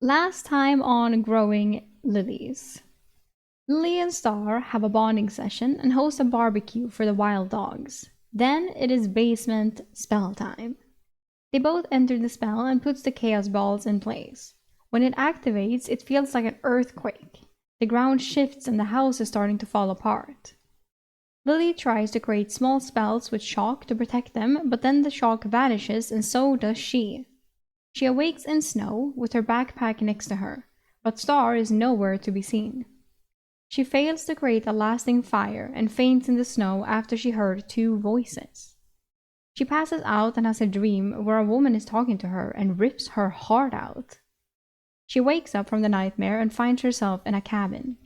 Last time on Growing Lilies. Lily and Star have a bonding session and host a barbecue for the wild dogs. Then it is basement spell time. They both enter the spell and puts the chaos balls in place. When it activates, it feels like an earthquake. The ground shifts and the house is starting to fall apart. Lily tries to create small spells with shock to protect them, but then the shock vanishes and so does she. She awakes in snow with her backpack next to her, but Star is nowhere to be seen. She fails to create a lasting fire and faints in the snow after she heard two voices. She passes out and has a dream where a woman is talking to her and rips her heart out. She wakes up from the nightmare and finds herself in a cabin.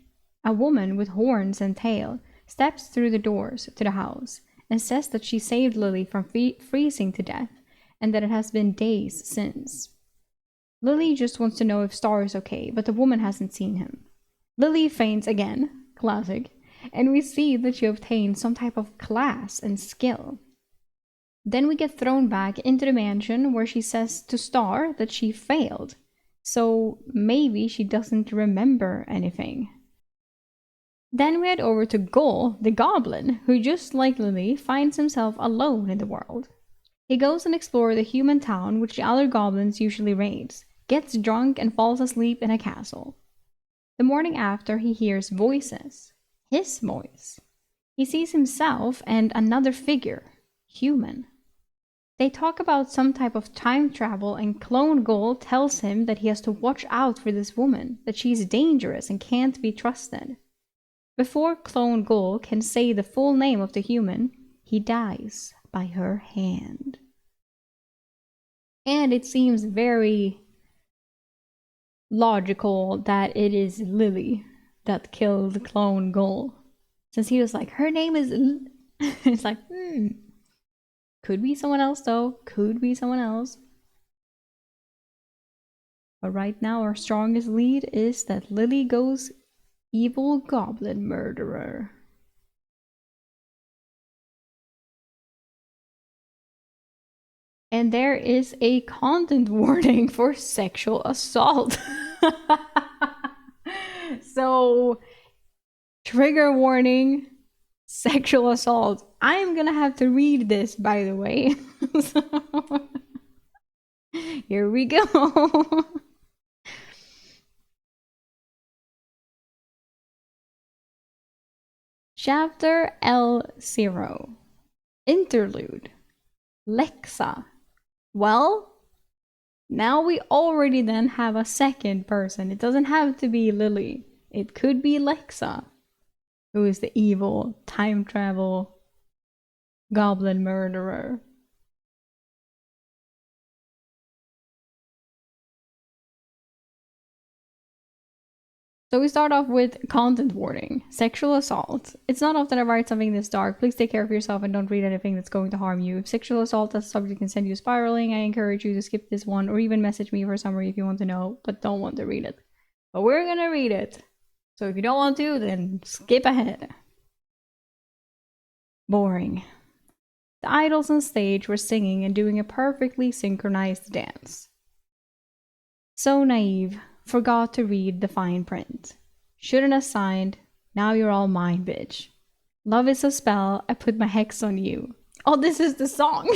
A woman with horns and tail steps through the doors to the house and says that she saved Lily from freezing to death and that it has been days since. Lily just wants to know if Star is okay, but the woman hasn't seen him. Lily faints again, classic, and we see that she obtained some type of class and skill. Then we get thrown back into the mansion where she says to Star that she failed, so maybe she doesn't remember anything. Then we head over to Gol, the goblin, who just like Lily finds himself alone in the world. He goes and explores the human town which the other goblins usually raids, gets drunk and falls asleep in a castle. The morning after, he hears voices. His voice. He sees himself and another figure, human. They talk about some type of time travel and Clone Gol tells him that he has to watch out for this woman, that she's dangerous and can't be trusted. Before Clone Gol can say the full name of the human, he dies by her hand. And it seems very logical that it is Lily that killed Clone Gol. Since he was like, her name is it's like, could be someone else though. Could be someone else. But right now our strongest lead is that Lily goes evil goblin murderer. And there is a content warning for sexual assault. So, trigger warning, sexual assault. I'm gonna have to read this, by the way. So, here we go. Chapter L0. Interlude. Lexa. Well, now we already then have a second person. It doesn't have to be Lily. It could be Lexa, who is the evil time travel goblin murderer. So we start off with content warning, sexual assault. It's not often I write something this dark. Please take care of yourself and don't read anything that's going to harm you. If sexual assault as a subject can send you spiraling, I encourage you to skip this one or even message me for a summary if you want to know, but don't want to read it. But we're gonna read it. So if you don't want to, then skip ahead. Boring. The idols on stage were singing and doing a perfectly synchronized dance. So naive. Forgot to read the fine print. Shouldn't have signed. Now you're all mine, bitch. Love is a spell. I put my hex on you. Oh, this is the song.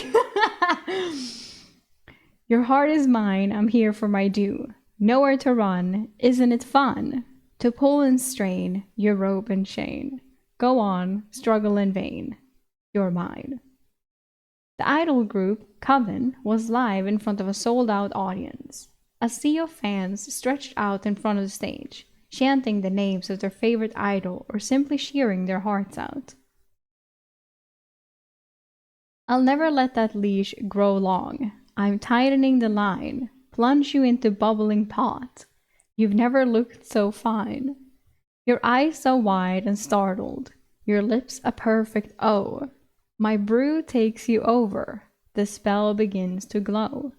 Your heart is mine. I'm here for my due. Nowhere to run. Isn't it fun? To pull and strain your rope and chain. Go on, struggle in vain. You're mine. The idol group, Coven, was live in front of a sold-out audience. A sea of fans stretched out in front of the stage, chanting the names of their favorite idol or simply cheering their hearts out. I'll never let that leash grow long. I'm tightening the line, plunge you into bubbling pot. You've never looked so fine. Your eyes so wide and startled, your lips a perfect O. My brew takes you over, the spell begins to glow.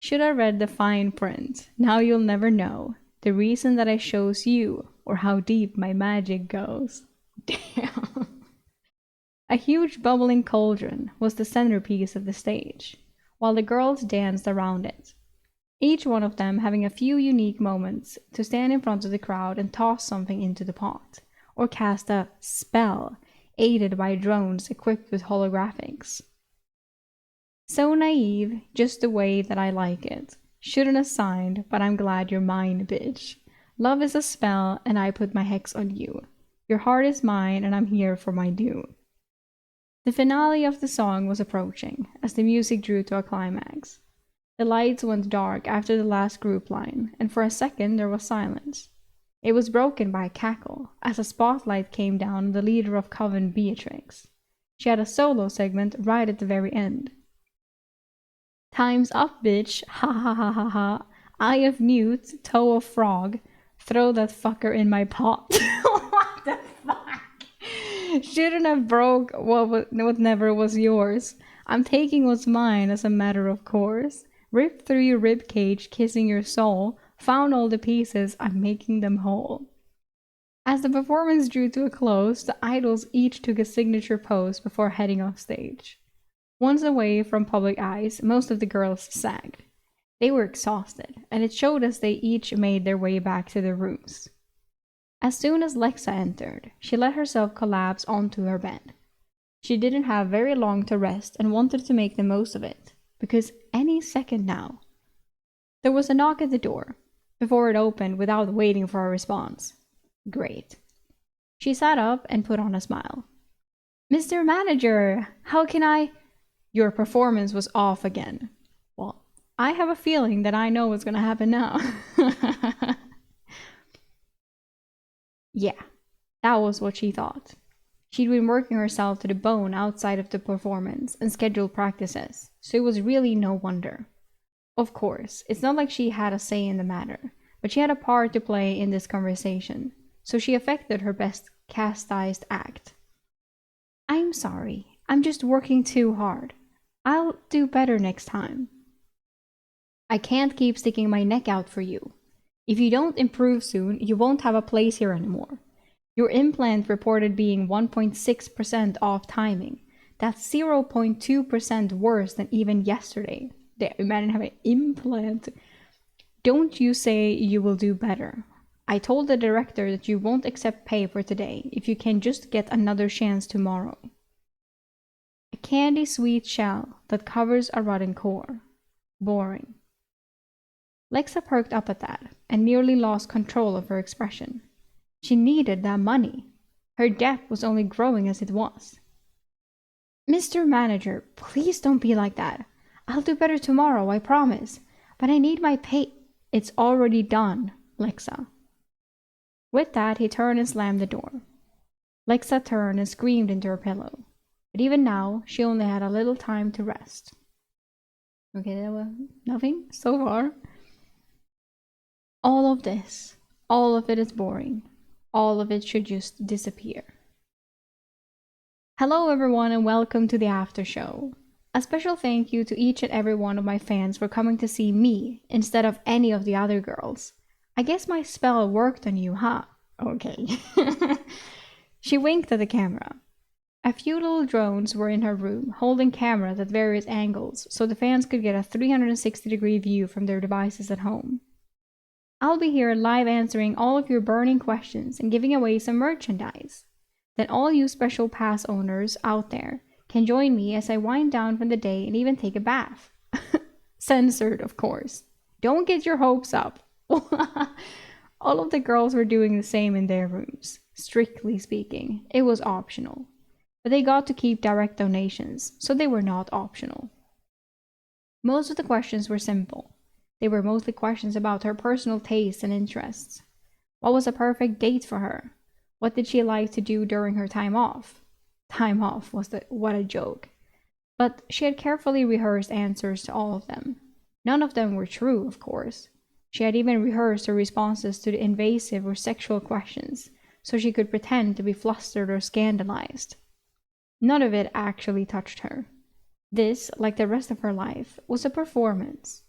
Should I read the fine print, now you'll never know the reason that I chose you or how deep my magic goes. Damn. A huge bubbling cauldron was the centerpiece of the stage, while the girls danced around it. each one of them having a few unique moments to stand in front of the crowd and toss something into the pot, or cast a spell aided by drones equipped with holographics. So naive, just the way that I like it. Shouldn't have signed, but I'm glad you're mine, bitch. Love is a spell, and I put my hex on you. Your heart is mine, and I'm here for my due. The finale of the song was approaching, as the music drew to a climax. The lights went dark after the last group line, and for a second there was silence. It was broken by a cackle, as a spotlight came down on the leader of Coven, Beatrix. She had a solo segment right at the very end. Time's up, bitch. Ha ha ha ha ha. Eye of newt, toe of frog. Throw that fucker in my pot. What the fuck? Shouldn't have broke what never was yours. I'm taking what's mine as a matter of course. Ripped through your rib cage, kissing your soul. Found all the pieces, I'm making them whole. As the performance drew to a close, the idols each took a signature pose before heading off stage. Once away from public eyes, most of the girls sagged. They were exhausted, and it showed as they each made their way back to their rooms. As soon as Lexa entered, she let herself collapse onto her bed. She didn't have very long to rest and wanted to make the most of it, because any second now. There was a knock at the door, before it opened without waiting for a response. Great. She sat up and put on a smile. Mr. Manager, how can I... Your performance was off again. Well, I have a feeling that I know what's going to happen now. Yeah, that was what she thought. She'd been working herself to the bone outside of the performance and scheduled practices, so it was really no wonder. Of course, it's not like she had a say in the matter, but she had a part to play in this conversation, so she effected her best chastised act. I'm sorry, I'm just working too hard. I'll do better next time. I can't keep sticking my neck out for you. If you don't improve soon, you won't have a place here anymore. Your implant reported being 1.6% off timing. That's 0.2% worse than even yesterday. Imagine having an implant. Don't you say you will do better. I told the director that you won't accept pay for today if you can just get another chance tomorrow. A candy sweet shell that covers a rotten core. Boring. Lexa perked up at that and nearly lost control of her expression. She needed that money. Her debt was only growing as it was. Mr. Manager, please don't be like that. I'll do better tomorrow, I promise. But I need my pay. It's already done, Lexa. With that, he turned and slammed the door. Lexa turned and screamed into her pillow. But even now, she only had a little time to rest. Okay, that was nothing so far. All of this, all of it is boring. All of it should just disappear. Hello everyone and welcome to the after show. A special thank you to each and every one of my fans for coming to see me instead of any of the other girls. I guess my spell worked on you, huh? Okay. She winked at the camera. A few little drones were in her room, holding cameras at various angles so the fans could get a 360-degree view from their devices at home. I'll be here live answering all of your burning questions and giving away some merchandise. Then all you special pass owners out there can join me as I wind down from the day and even take a bath. Censored, of course. Don't get your hopes up. All of the girls were doing the same in their rooms. Strictly speaking, it was optional. But they got to keep direct donations, so they were not optional. Most of the questions were simple. They were mostly questions about her personal tastes and interests. What was a perfect date for her? What did she like to do during her time off? Time off was what a joke. But she had carefully rehearsed answers to all of them. None of them were true, of course. She had even rehearsed her responses to the invasive or sexual questions, so she could pretend to be flustered or scandalized. None of it actually touched her. This, like the rest of her life, was a performance.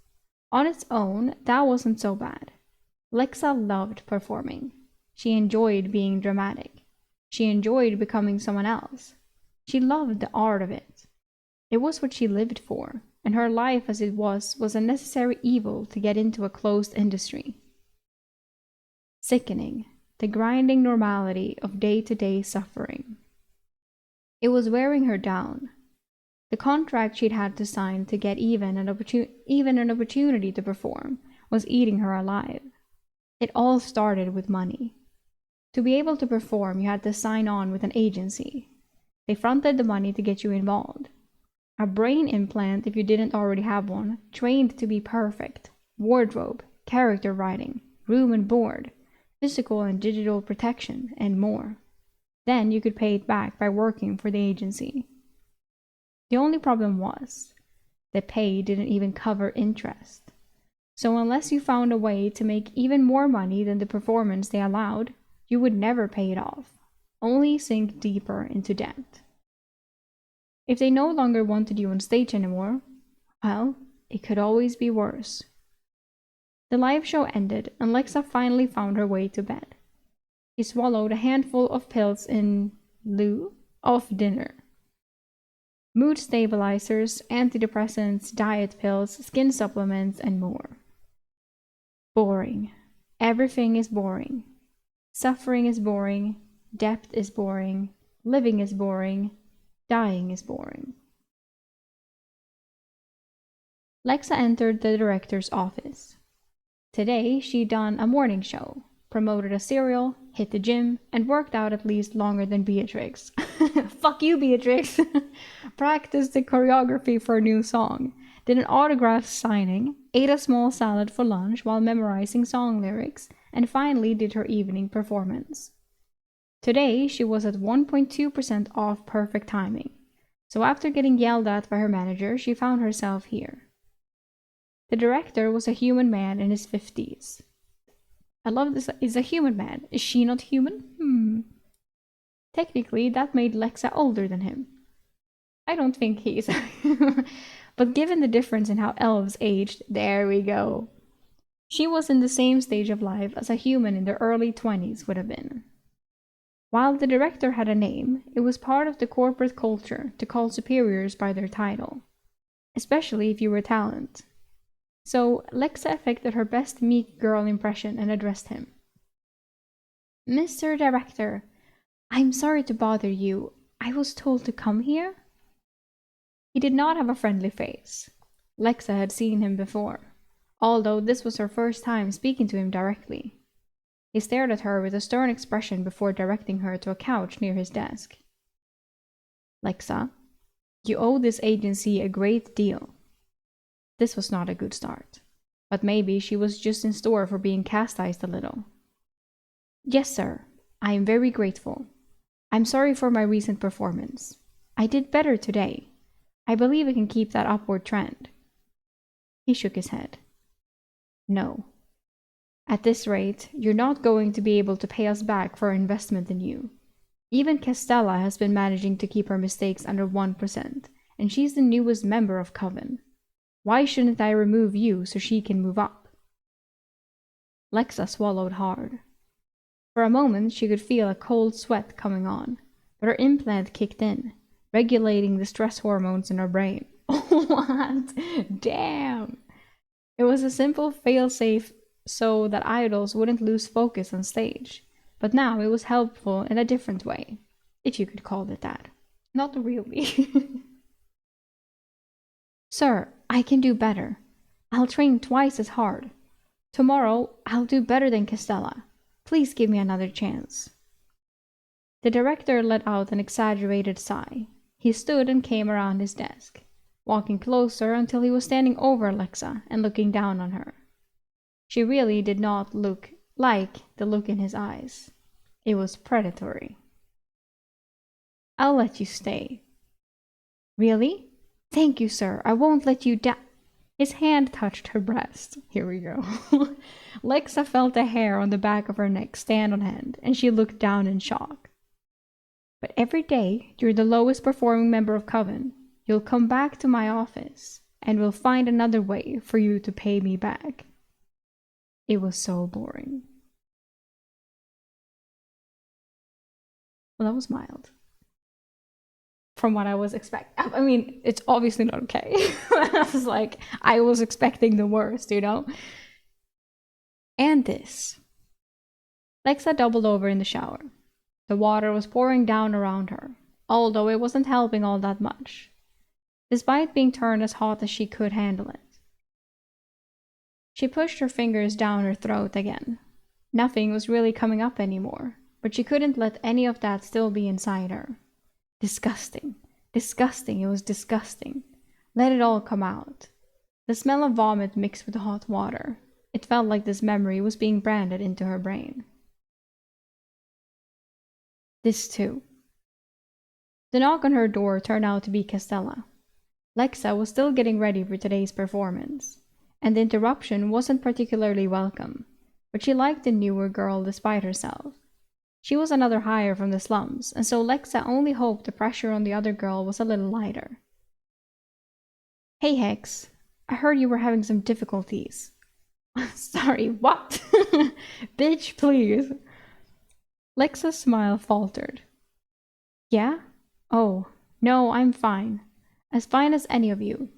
On its own, that wasn't so bad. Lexa loved performing. She enjoyed being dramatic. She enjoyed becoming someone else. She loved the art of it. It was what she lived for. and her life as it was a necessary evil to get into a closed industry. Sickening, the grinding normality of day-to-day suffering. It was wearing her down. The contract she'd had to sign to get even an opportunity to perform was eating her alive. It all started with money. To be able to perform, you had to sign on with an agency. They fronted the money to get you involved. A brain implant, if you didn't already have one, trained to be perfect, wardrobe, character writing, room and board, physical and digital protection, and more. Then you could pay it back by working for the agency. The only problem was, the pay didn't even cover interest. So unless you found a way to make even more money than the performance they allowed, you would never pay it off, only sink deeper into debt. If they no longer wanted you on stage anymore, well, it could always be worse. The live show ended and Lexa finally found her way to bed. She swallowed a handful of pills in lieu of dinner. Mood stabilizers, antidepressants, diet pills, skin supplements, and more. Boring. Everything is boring. Suffering is boring. Debt is boring. Living is boring. Dying is boring. Lexa entered the director's office. Today, she'd done a morning show, promoted a cereal, hit the gym, and worked out at least longer than Beatrix. Fuck you, Beatrix! Practiced the choreography for a new song, did an autograph signing, ate a small salad for lunch while memorizing song lyrics, and finally did her evening performance. Today, she was at 1.2% off perfect timing, so after getting yelled at by her manager, she found herself here. The director was a human man in his 50s. I love this. Is a human man. Is she not human? Technically, that made Lexa older than him. I don't think he is. But given the difference in how elves aged, there we go. She was in the same stage of life as a human in their early 20s would have been. While the director had a name, it was part of the corporate culture to call superiors by their title, especially if you were talent. So Lexa affected her best meek girl impression and addressed him. Mr. Director, I'm sorry to bother you. I was told to come here? He did not have a friendly face. Lexa had seen him before, although this was her first time speaking to him directly. He stared at her with a stern expression before directing her to a couch near his desk. Lexa, you owe this agency a great deal. This was not a good start, but maybe she was just in store for being chastised a little. Yes, sir. I am very grateful. I'm sorry for my recent performance. I did better today. I believe I can keep that upward trend. He shook his head. No. At this rate, you're not going to be able to pay us back for our investment in you. Even Castella has been managing to keep her mistakes under 1%, and she's the newest member of Coven. Why shouldn't I remove you so she can move up? Lexa swallowed hard. For a moment, she could feel a cold sweat coming on, but her implant kicked in, regulating the stress hormones in her brain. What? Damn! It was a simple fail-safe so that idols wouldn't lose focus on stage, but now it was helpful in a different way, if you could call it that. Not really. Sir, I can do better. I'll train twice as hard. Tomorrow, I'll do better than Castella. Please give me another chance. The director let out an exaggerated sigh. He stood and came around his desk, walking closer until he was standing over Alexa and looking down on her. She really did not look like the look in his eyes. It was predatory. I'll let you stay. Really? Thank you, sir. I won't let you down. His hand touched her breast. Here we go. Lexa felt a hair on the back of her neck stand on end, and she looked down in shock. But every day, you're the lowest performing member of Coven. You'll come back to my office, and we'll find another way for you to pay me back. It was so boring. Well, that was mild. from what I was expecting. I mean, it's obviously not okay. I was like, I was expecting the worst, you know? And this. Lexa doubled over in the shower. The water was pouring down around her, although it wasn't helping all that much, despite being turned as hot as she could handle it. She pushed her fingers down her throat again. Nothing was really coming up anymore, but she couldn't let any of that still be inside her. Disgusting. Disgusting. It was disgusting. Let it all come out. The smell of vomit mixed with the hot water. It felt like this memory was being branded into her brain. This too. The knock on her door turned out to be Castella. Lexa was still getting ready for today's performance, and the interruption wasn't particularly welcome, but she liked the newer girl despite herself. She was another hire from the slums, and so Lexa only hoped the pressure on the other girl was a little lighter. Hey Hex, I heard you were having some difficulties. Sorry, what? Bitch, please. Lexa's smile faltered. Yeah? Oh, no, I'm fine. As fine as any of you.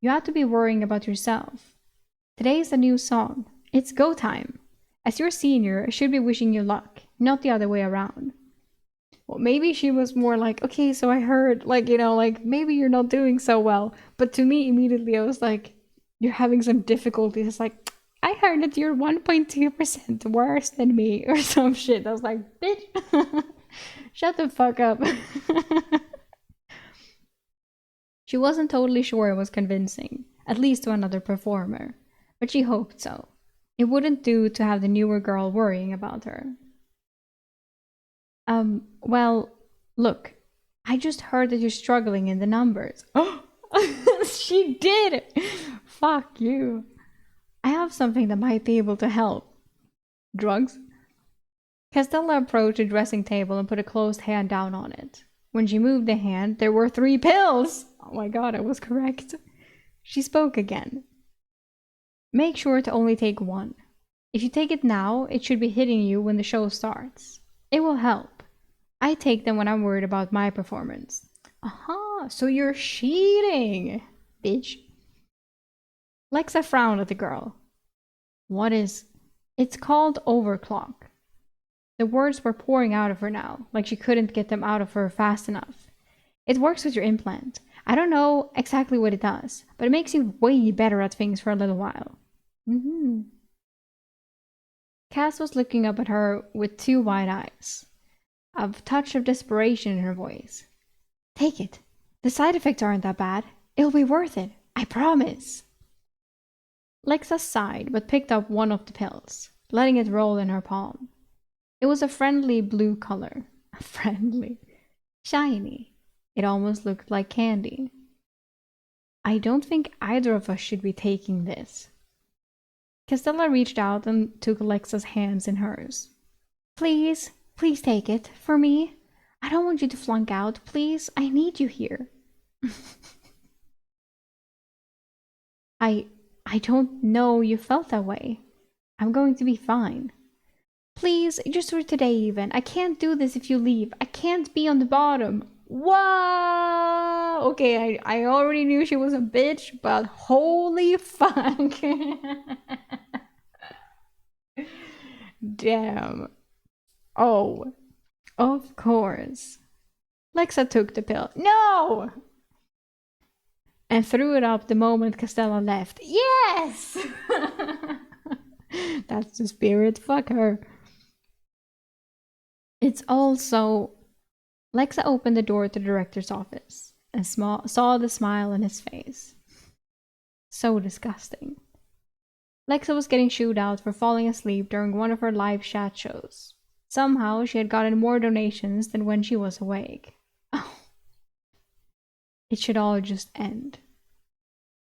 You have to be worrying about yourself. Today's a new song. It's go time. As your senior, I should be wishing you luck, not the other way around. Well, maybe she was more like, okay, so I heard, like, you know, like, maybe you're not doing so well. But to me, immediately, I was like, you're having some difficulties. It's like, I heard that you're 1.2% worse than me, or some shit. I was like, bitch, shut the fuck up. She wasn't totally sure it was convincing, at least to another performer, but she hoped so. It wouldn't do to have the newer girl worrying about her. Well, look, I just heard that you're struggling in the numbers. Oh, she did! Fuck you. I have something that might be able to help. Drugs? Castella approached the dressing table and put a closed hand down on it. When she moved the hand, there were 3 pills! Oh my god, I was correct. She spoke again. Make sure to only take 1. If you take it now, it should be hitting you when the show starts. It will help. I take them when I'm worried about my performance. Aha, so you're cheating, bitch. Lexa frowned at the girl. What is... It's called overclock. The words were pouring out of her now, like she couldn't get them out of her fast enough. It works with your implant. I don't know exactly what it does, but it makes you way better at things for a little while. Cass was looking up at her with 2 wide eyes. A touch of desperation in her voice. Take it. The side effects aren't that bad. It'll be worth it. I promise. Lexa sighed, but picked up one of the pills, letting it roll in her palm. It was a friendly blue color. Friendly. Shiny. It almost looked like candy. I don't think either of us should be taking this. Castella reached out and took Lexa's hands in hers. Please, please take it. For me. I don't want you to flunk out. Please, I need you here. I don't know you felt that way. I'm going to be fine. Please, just for today even. I can't do this if you leave. I can't be on the bottom. Whoa! Okay, I already knew she was a bitch, but holy fuck. Damn. Oh, of course. Lexa took the pill. No! And threw it up the moment Castella left. Yes! That's the spirit. Fuck her. It's also... Lexa opened the door to the director's office and saw the smile on his face. So disgusting. Lexa was getting shooed out for falling asleep during one of her live chat shows. Somehow she had gotten more donations than when she was awake. Oh. It should all just end.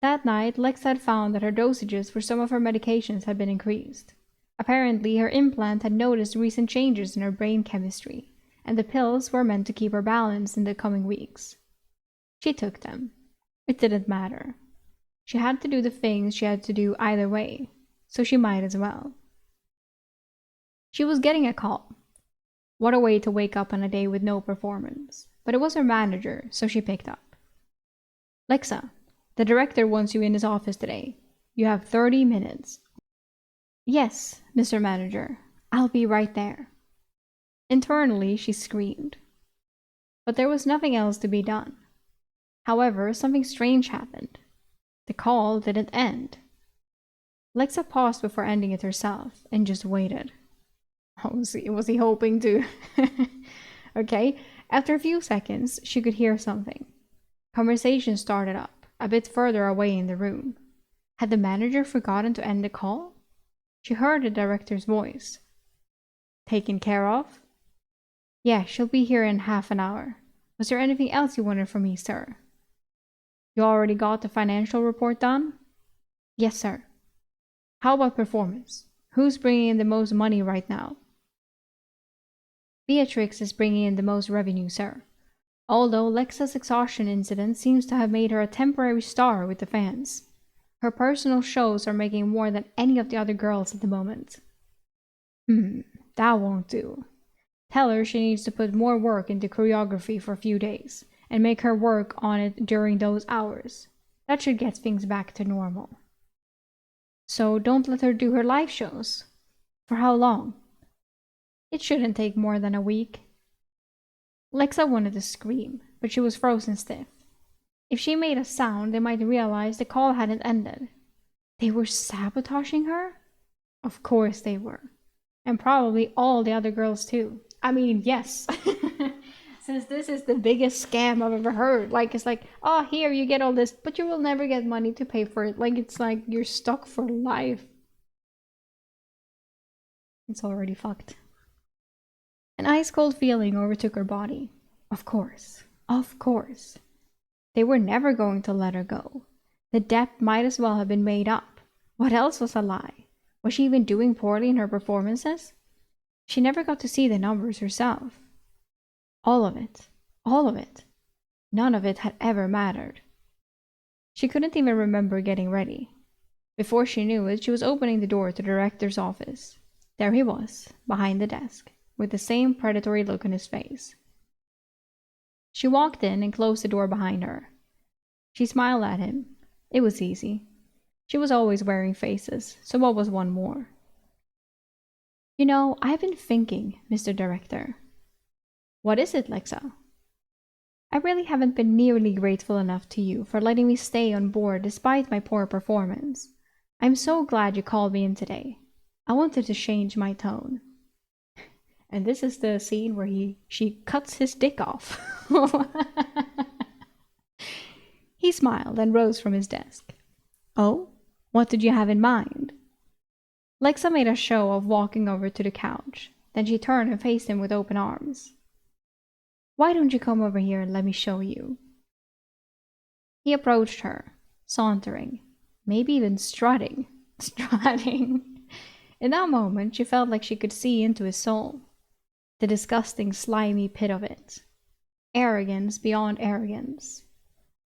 That night, Lexa had found that her dosages for some of her medications had been increased. Apparently, her implant had noticed recent changes in her brain chemistry, and the pills were meant to keep her balanced in the coming weeks. She took them. It didn't matter. She had to do the things she had to do either way, so she might as well. She was getting a call. What a way to wake up on a day with no performance. but it was her manager, so she picked up. Lexa, the director wants you in his office today. You have 30 minutes. Yes, Mr. Manager. I'll be right there. Internally, she screamed. But there was nothing else to be done. However, something strange happened. The call didn't end. Lexa paused before ending it herself and just waited. Was he hoping to? Okay. After a few seconds, she could hear something. Conversation started up, a bit further away in the room. Had the manager forgotten to end the call? She heard the director's voice. Taken care of? Yeah, she'll be here in half an hour. Was there anything else you wanted from me, sir? You already got the financial report done? Yes, sir. How about performance? Who's bringing in the most money right now? Beatrix is bringing in the most revenue, sir. Although Lexa's exhaustion incident seems to have made her a temporary star with the fans. Her personal shows are making more than any of the other girls at the moment. That won't do. Tell her she needs to put more work into choreography for a few days, and make her work on it during those hours. That should get things back to normal. So don't let her do her live shows. For how long? It shouldn't take more than a week. Lexa wanted to scream, but she was frozen stiff. If she made a sound, they might realize the call hadn't ended. They were sabotaging her? Of course they were. And probably all the other girls too. I mean, yes. Since this is the biggest scam I've ever heard. Like, it's like, oh, here, you get all this, but you will never get money to pay for it. Like, it's like you're stuck for life. It's already fucked. An ice-cold feeling overtook her body. Of course. Of course. They were never going to let her go. The debt might as well have been made up. What else was a lie? Was she even doing poorly in her performances? She never got to see the numbers herself. All of it. All of it. None of it had ever mattered. She couldn't even remember getting ready. Before she knew it, she was opening the door to the director's office. There he was, behind the desk, with the same predatory look on his face. She walked in and closed the door behind her. She smiled at him. It was easy. She was always wearing faces, so what was one more? You know, I've been thinking, Mr. Director. What is it, Lexa? I really haven't been nearly grateful enough to you for letting me stay on board despite my poor performance. I'm so glad you called me in today. I wanted to change my tone. And this is the scene where she cuts his dick off. He smiled and rose from his desk. Oh, what did you have in mind? Lexa made a show of walking over to the couch. Then she turned and faced him with open arms. Why don't you come over here and let me show you? He approached her, sauntering, maybe even strutting. In that moment, she felt like she could see into his soul. The disgusting, slimy pit of it. Arrogance beyond arrogance.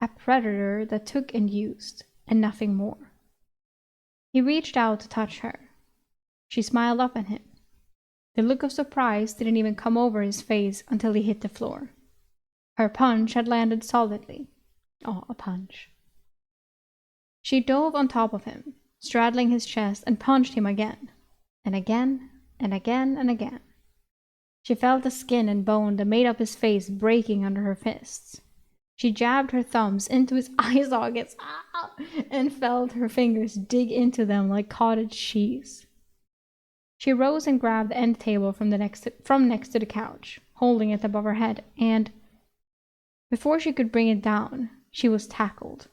A predator that took and used, and nothing more. He reached out to touch her. She smiled up at him. The look of surprise didn't even come over his face until he hit the floor. Her punch had landed solidly. Oh, a punch. She dove on top of him, straddling his chest, and punched him again. And again, and again, and again. She felt the skin and bone that made up his face breaking under her fists. She jabbed her thumbs into his eye sockets and felt her fingers dig into them like cottage cheese. She rose and grabbed the end table from next to the couch, holding it above her head, and before she could bring it down, she was tackled.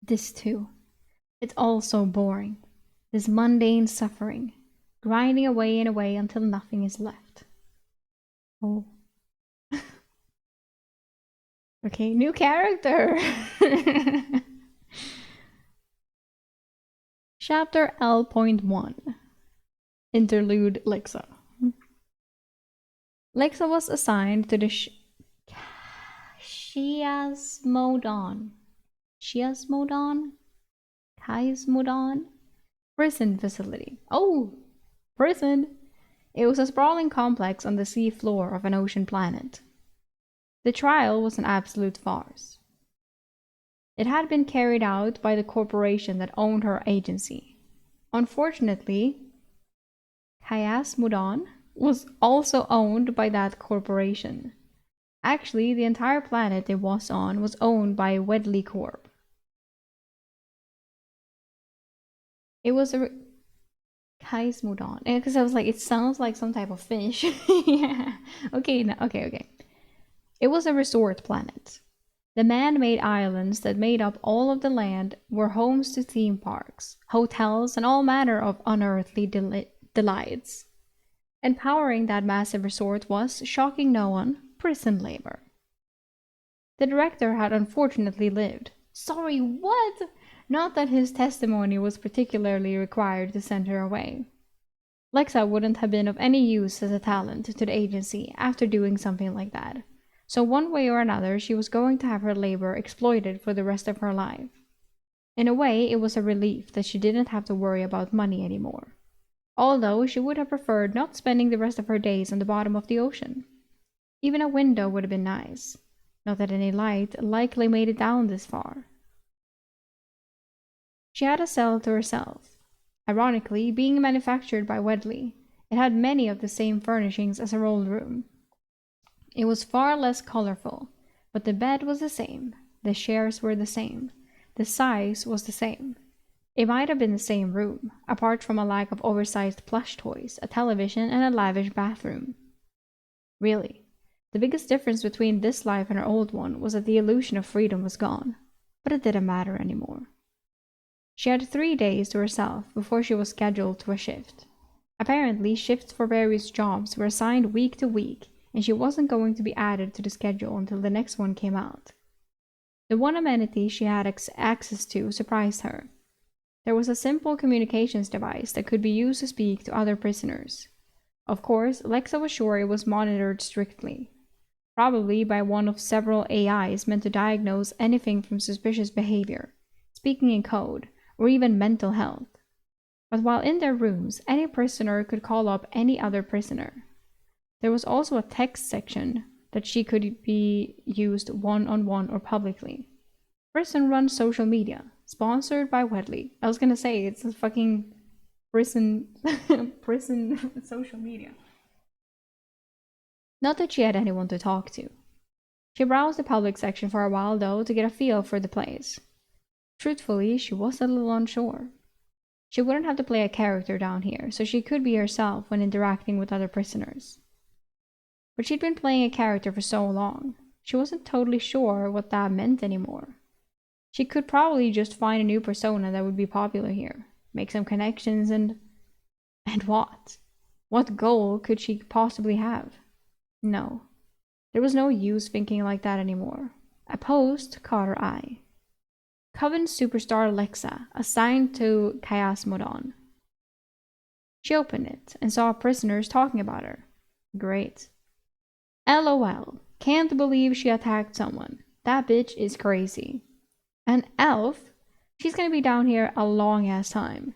This too. It's all so boring. This mundane suffering, grinding away and away until nothing is left. Oh. Okay, new character! Chapter L.1 Interlude Lexa. Lexa was assigned to the Chiasmodon prison facility. Oh, prison! It was a sprawling complex on the sea floor of an ocean planet. The trial was an absolute farce. It had been carried out by the corporation that owned her agency. Unfortunately, Hayas Mudan was also owned by that corporation. Actually, the entire planet it was on was owned by Wedley Corp. It was a Kais Mudan. Because I was like, it sounds like some type of fish. Yeah. Okay, no, okay. It was a resort planet. The man-made islands that made up all of the land were homes to theme parks, hotels, and all manner of unearthly delights. And powering that massive resort was, shocking no one, prison labor. The director had unfortunately lived. Sorry, what? Not that his testimony was particularly required to send her away. Lexa wouldn't have been of any use as a talent to the agency after doing something like that. So one way or another, she was going to have her labor exploited for the rest of her life. In a way, it was a relief that she didn't have to worry about money anymore. Although she would have preferred not spending the rest of her days on the bottom of the ocean. Even a window would have been nice. Not that any light likely made it down this far. She had a cell to herself. Ironically, being manufactured by Wedley, it had many of the same furnishings as her old room. It was far less colorful, but the bed was the same, the chairs were the same, the size was the same. It might have been the same room, apart from a lack of oversized plush toys, a television, and a lavish bathroom. Really, the biggest difference between this life and her old one was that the illusion of freedom was gone, but it didn't matter anymore. She had 3 days to herself before she was scheduled to a shift. Apparently, shifts for various jobs were assigned week to week, and she wasn't going to be added to the schedule until the next one came out. The one amenity she had access to surprised her. There was a simple communications device that could be used to speak to other prisoners. Of course, Lexa was sure it was monitored strictly, probably by one of several AIs meant to diagnose anything from suspicious behavior, speaking in code, or even mental health. But while in their rooms, any prisoner could call up any other prisoner. There was also a text section that she could be used one-on-one or publicly. Prison-run social media, sponsored by Wedley. I was gonna say, it's a fucking prison social media. Not that she had anyone to talk to. She browsed the public section for a while, though, to get a feel for the place. Truthfully, she was a little unsure. She wouldn't have to play a character down here, so she could be herself when interacting with other prisoners. But she'd been playing a character for so long, she wasn't totally sure what that meant anymore. She could probably just find a new persona that would be popular here, make some connections, and what? What goal could she possibly have? No. There was no use thinking like that anymore. A post caught her eye. Coven superstar Lexa, assigned to Kayas Modon. She opened it and saw prisoners talking about her. Great. LOL. Can't believe she attacked someone. That bitch is crazy. An elf? She's gonna be down here a long ass time.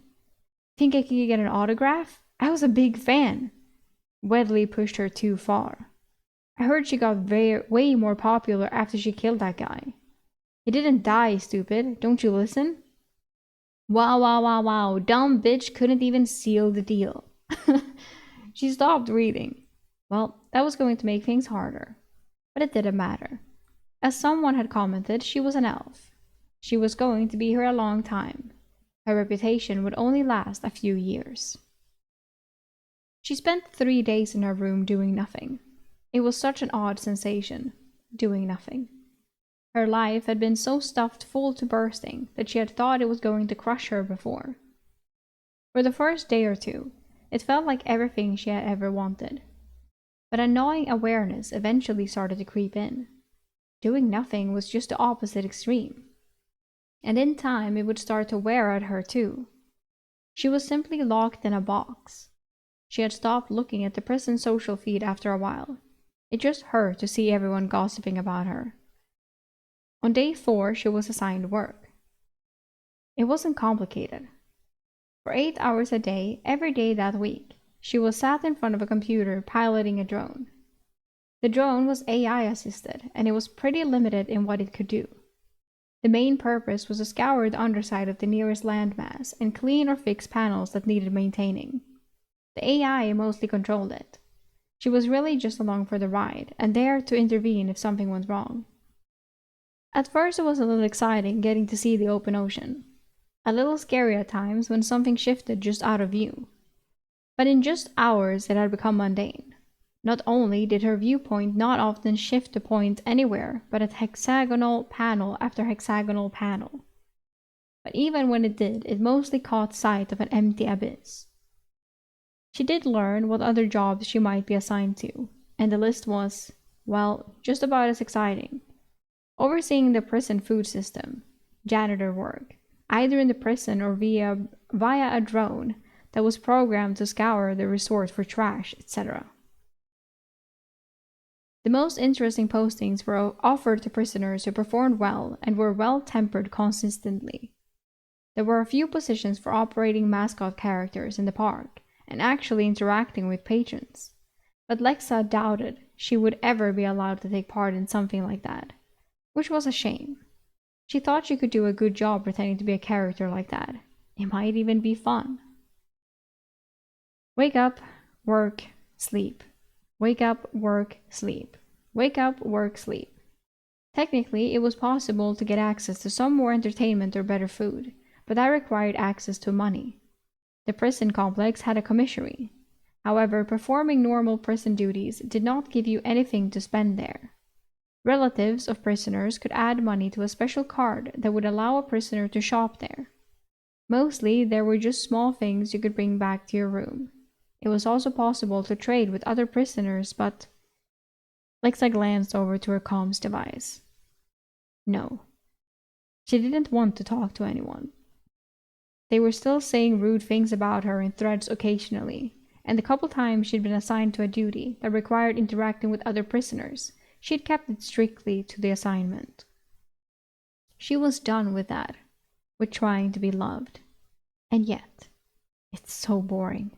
Think I could get an autograph? I was a big fan. Wedley pushed her too far. I heard she got way more popular after she killed that guy. He didn't die, stupid. Don't you listen? Wow. Dumb bitch couldn't even seal the deal. She stopped reading. Well, that was going to make things harder. But it didn't matter. As someone had commented, she was an elf. She was going to be here a long time. Her reputation would only last a few years. She spent 3 days in her room doing nothing. It was such an odd sensation, doing nothing. Her life had been so stuffed full to bursting that she had thought it was going to crush her before. For the first day or two, it felt like everything she had ever wanted. But a gnawing awareness eventually started to creep in. Doing nothing was just the opposite extreme. And in time, it would start to wear at her too. She was simply locked in a box. She had stopped looking at the prison social feed after a while. It just hurt to see everyone gossiping about her. On day 4, she was assigned work. It wasn't complicated. For 8 hours a day, every day that week, she was sat in front of a computer piloting a drone. The drone was AI assisted, and it was pretty limited in what it could do. The main purpose was to scour the underside of the nearest landmass and clean or fix panels that needed maintaining. The AI mostly controlled it. She was really just along for the ride, and there to intervene if something went wrong. At first it was a little exciting getting to see the open ocean. A little scary at times when something shifted just out of view. But in just hours it had become mundane. Not only did her viewpoint not often shift to point anywhere but at hexagonal panel after hexagonal panel. But even when it did, it mostly caught sight of an empty abyss. She did learn what other jobs she might be assigned to, and the list was, well, just about as exciting. Overseeing the prison food system, janitor work, either in the prison or via a drone that was programmed to scour the resort for trash, etc. The most interesting postings were offered to prisoners who performed well and were well-tempered consistently. There were a few positions for operating mascot characters in the park and actually interacting with patrons, but Lexa doubted she would ever be allowed to take part in something like that, which was a shame. She thought she could do a good job pretending to be a character like that. It might even be fun. Wake up, work, sleep. Wake up, work, sleep. Wake up, work, sleep. Technically, it was possible to get access to some more entertainment or better food, but that required access to money. The prison complex had a commissary. However, performing normal prison duties did not give you anything to spend there. Relatives of prisoners could add money to a special card that would allow a prisoner to shop there. Mostly, there were just small things you could bring back to your room. It was also possible to trade with other prisoners, but Lexa glanced over to her comms device. No. She didn't want to talk to anyone. They were still saying rude things about her in threads occasionally, and the couple times she'd been assigned to a duty that required interacting with other prisoners, she'd kept it strictly to the assignment. She was done with that, with trying to be loved. And yet, it's so boring.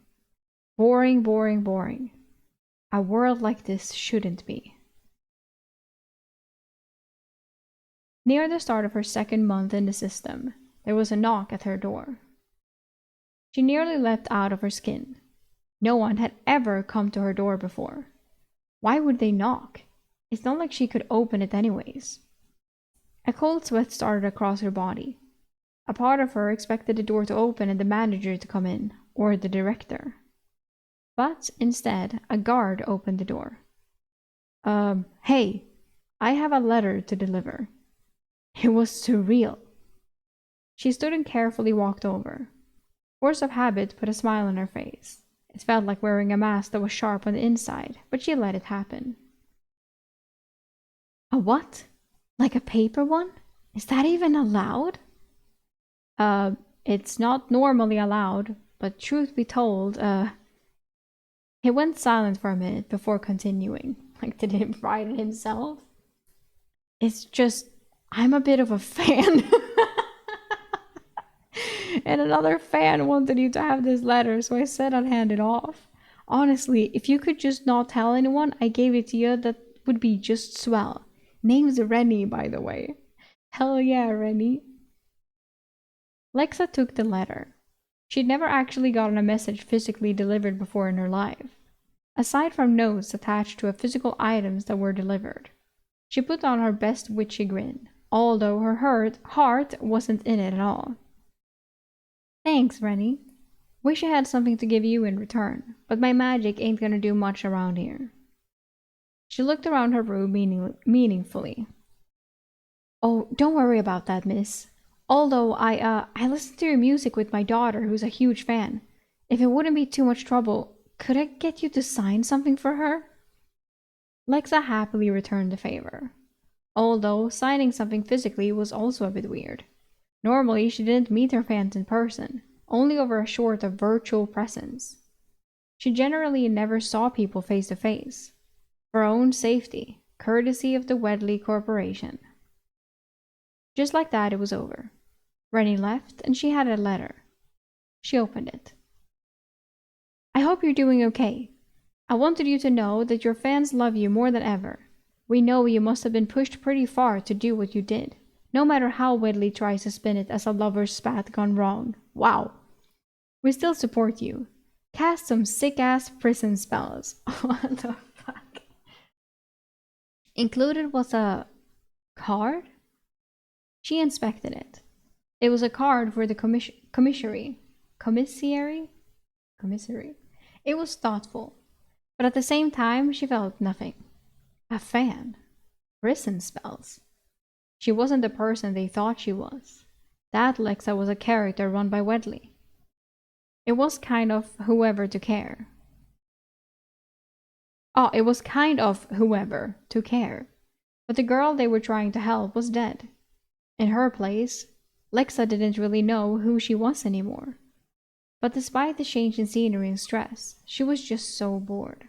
Boring, boring, boring. A world like this shouldn't be. Near the start of her second month in the system, there was a knock at her door. She nearly leapt out of her skin. No one had ever come to her door before. Why would they knock? It's not like she could open it anyways. A cold sweat started across her body. A part of her expected the door to open and the manager to come in, or the director. But instead, a guard opened the door. Hey, I have a letter to deliver. It was surreal. She stood and carefully walked over. Force of habit put a smile on her face. It felt like wearing a mask that was sharp on the inside, but she let it happen. A what? Like a paper one? Is that even allowed? It's not normally allowed, but truth be told, He went silent for a minute before continuing. Like, did he write it himself? It's just, I'm a bit of a fan. And another fan wanted you to have this letter, so I said I'd hand it off. Honestly, if you could just not tell anyone I gave it to you, that would be just swell. Name's Rennie, by the way. Hell yeah, Rennie. Lexa took the letter. She'd never actually gotten a message physically delivered before in her life, aside from notes attached to physical items that were delivered. She put on her best witchy grin, although her heart wasn't in it at all. Thanks, Rennie. Wish I had something to give you in return, but my magic ain't gonna do much around here. She looked around her room meaningfully. Oh, don't worry about that, miss. Although I listen to your music with my daughter, who's a huge fan. If it wouldn't be too much trouble, could I get you to sign something for her? Lexa happily returned the favor, although signing something physically was also a bit weird. Normally, she didn't meet her fans in person, only over a sort of virtual presence. She generally never saw people face to face, for her own safety, courtesy of the Wedley Corporation. Just like that, it was over. Rennie left, and she had a letter. She opened it. I hope you're doing okay. I wanted you to know that your fans love you more than ever. We know you must have been pushed pretty far to do what you did, no matter how Whitley tries to spin it as a lover's spat gone wrong. Wow. We still support you. Cast some sick-ass prison spells. What the fuck? Included was a card? She inspected it. It was a card for the commissary. Commissary? Commissary. It was thoughtful, but at the same time she felt nothing. A fan. Prison spells. She wasn't the person they thought she was. That Lexa was a character run by Wedley. It was kind of whoever to care. Oh, it was kind of whoever to care. But the girl they were trying to help was dead. In her place, Lexa didn't really know who she was anymore. But despite the change in scenery and stress, she was just so bored.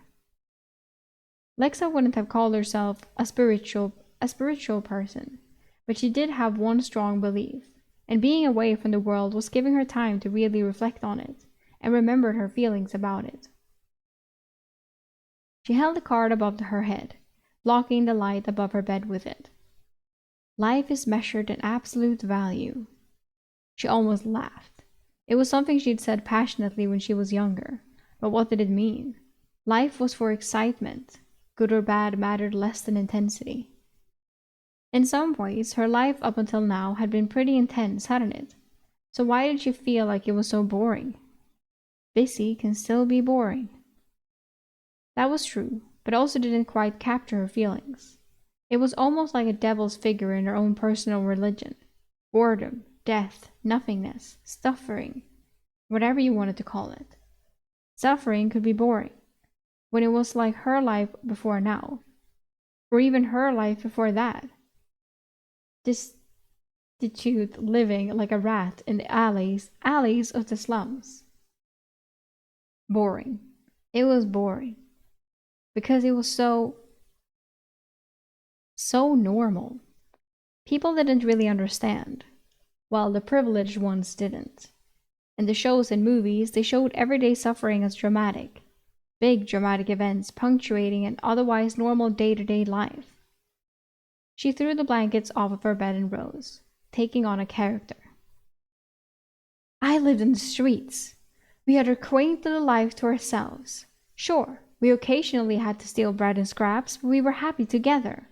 Lexa wouldn't have called herself a spiritual person, but she did have one strong belief, and being away from the world was giving her time to really reflect on it, and remembered her feelings about it. She held the card above her head, blocking the light above her bed with it. Life is measured in absolute value. She almost laughed. It was something she'd said passionately when she was younger, but what did it mean? Life was for excitement. Good or bad mattered less than intensity. In some ways, her life up until now had been pretty intense, hadn't it? So why did she feel like it was so boring? Busy can still be boring. That was true, but also didn't quite capture her feelings. It was almost like a devil's figure in her own personal religion. Boredom, death, nothingness, suffering, whatever you wanted to call it. Suffering could be boring, when it was like her life before now, or even her life before that. Destitute living like a rat in the alleys of the slums. Boring. It was boring. Because it was so normal. People didn't really understand, while the privileged ones didn't. In the shows and movies, they showed everyday suffering as dramatic. Big dramatic events punctuating an otherwise normal day-to-day life. She threw the blankets off of her bed and rose, taking on a character. I lived in the streets. We had our quaint little life to ourselves. Sure, we occasionally had to steal bread and scraps, but we were happy together.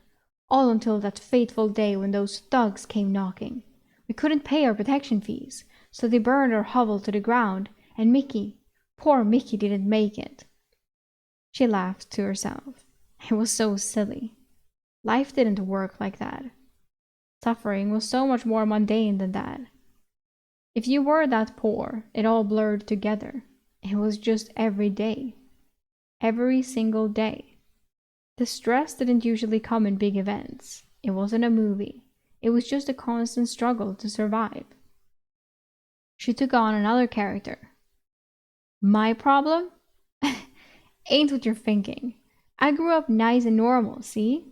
All until that fateful day when those thugs came knocking. We couldn't pay our protection fees, so they burned our hovel to the ground, and Mickey, poor Mickey, didn't make it. She laughed to herself. It was so silly. Life didn't work like that. Suffering was so much more mundane than that. If you were that poor, it all blurred together. It was just every day. Every single day. The stress didn't usually come in big events. It wasn't a movie. It was just a constant struggle to survive. She took on another character. My problem? Ain't what you're thinking. I grew up nice and normal, see?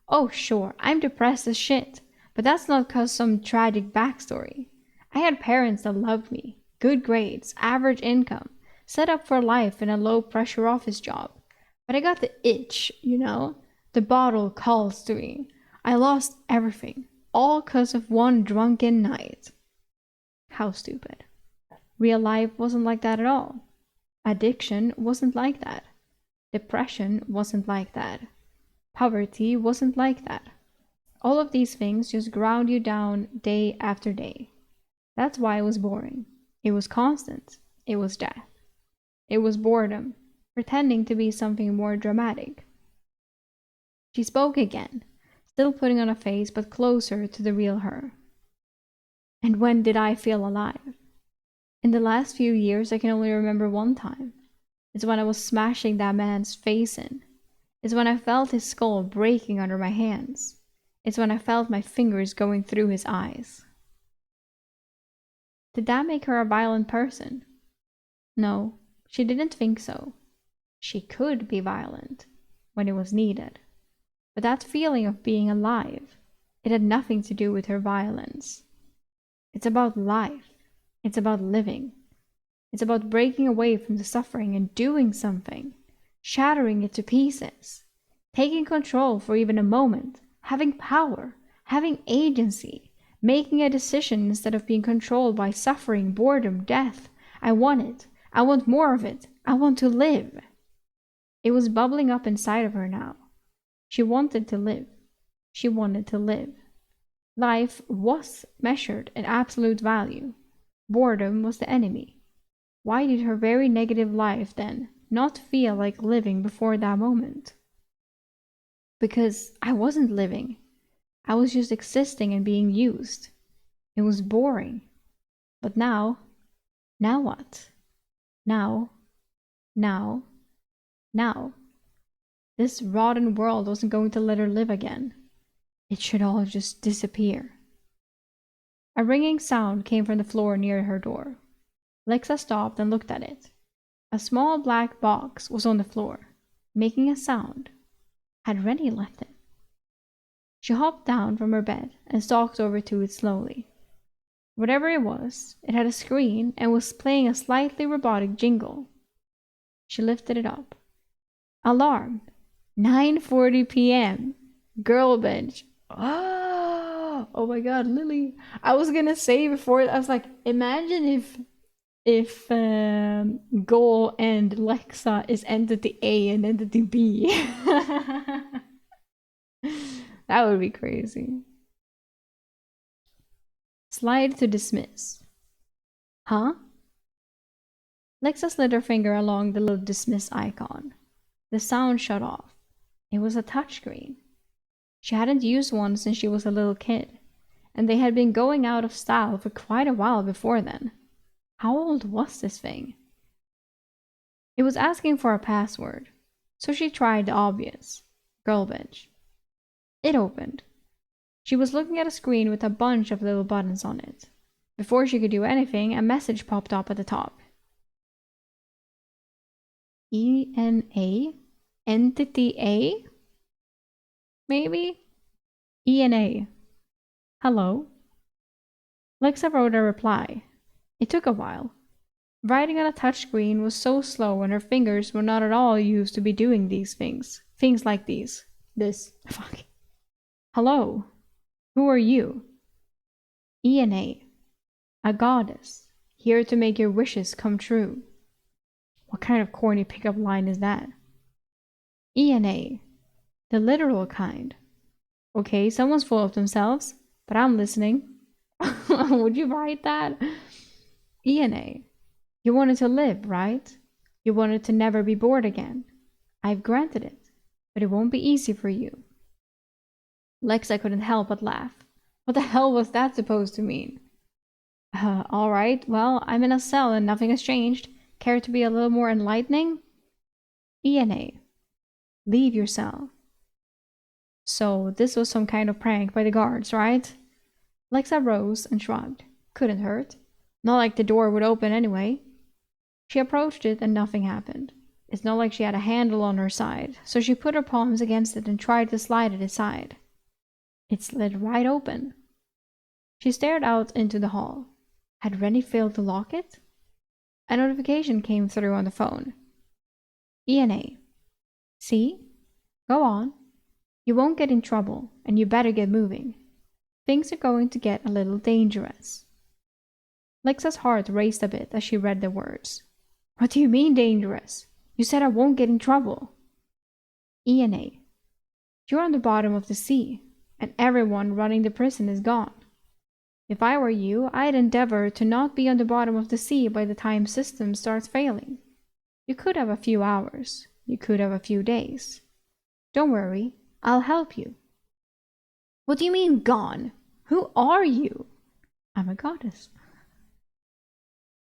Oh, sure, I'm depressed as shit, but that's not 'cause some tragic backstory. I had parents that loved me, good grades, average income, set up for life in a low-pressure office job. But I got the itch, you know? The bottle calls to me. I lost everything, all 'cause of one drunken night. How stupid. Real life wasn't like that at all. Addiction wasn't like that. Depression wasn't like that. Poverty wasn't like that. All of these things just ground you down day after day. That's why it was boring. It was constant. It was death. It was boredom, pretending to be something more dramatic. She spoke again, still putting on a face but closer to the real her. And when did I feel alive? In the last few years, I can only remember one time. It's when I was smashing that man's face in. It's when I felt his skull breaking under my hands. It's when I felt my fingers going through his eyes. Did that make her a violent person? No, she didn't think so. She could be violent when it was needed. But that feeling of being alive, it had nothing to do with her violence. It's about life. It's about living. It's about breaking away from the suffering and doing something. shattering it to pieces, taking control for even a moment, having power, having agency, making a decision instead of being controlled by suffering, boredom, death. I want it. I want more of it. I want to live. It was bubbling up inside of her now. She wanted to live. She wanted to live. Life was measured in absolute value. Boredom was the enemy. Why did her very negative life, then, not feel like living before that moment? Because I wasn't living. I was just existing and being used. It was boring. But now what? Now. This rotten world wasn't going to let her live again. It should all just disappear. A ringing sound came from the floor near her door. Lexa stopped and looked at it. A small black box was on the floor, making a sound. Had Rennie left it? She hopped down from her bed and stalked over to it slowly. Whatever it was, it had a screen and was playing a slightly robotic jingle. She lifted it up. Alarm. 9:40 p.m. Girl bench. Oh my god, Lily. I was gonna say before, I was like, imagine if Goal and Lexa is entity A and entity B. That would be crazy. Slide to dismiss. Huh? Lexa slid her finger along the little dismiss icon. The sound shut off. It was a touchscreen. She hadn't used one since she was a little kid, and they had been going out of style for quite a while before then. How old was this thing? It was asking for a password, so she tried the obvious. Girl bench. It opened. She was looking at a screen with a bunch of little buttons on it. Before she could do anything, a message popped up at the top. ENA? Entity A? Maybe? ENA. Hello? Lexa wrote a reply. It took a while. Writing on a touchscreen was so slow and her fingers were not at all used to be doing these things. Things like these. This. Fuck. Hello? Who are you? ENA. A goddess. Here to make your wishes come true. What kind of corny pickup line is that? ENA. The literal kind. Okay, someone's full of themselves, but I'm listening. Would you write that? ENA. You wanted to live, right? You wanted to never be bored again. I've granted it, but it won't be easy for you. Lexa couldn't help but laugh. What the hell was that supposed to mean? All right, well, I'm in a cell and nothing has changed. Care to be a little more enlightening? ENA. Leave your cell. So this was some kind of prank by the guards, right? Lexa rose and shrugged. Couldn't hurt. Not like the door would open anyway. She approached it and nothing happened. It's not like she had a handle on her side, so she put her palms against it and tried to slide it aside. It slid right open. She stared out into the hall. Had Rennie failed to lock it? A notification came through on the phone. ENA. See? Go on. You won't get in trouble, and you better get moving. Things are going to get a little dangerous. Lexa's heart raced a bit as she read the words. What do you mean dangerous? You said I won't get in trouble. ENA. You're on the bottom of the sea, and everyone running the prison is gone. If I were you, I'd endeavor to not be on the bottom of the sea by the time system starts failing. You could have a few hours. You could have a few days. Don't worry, I'll help you. What do you mean gone? Who are you? I'm a goddess.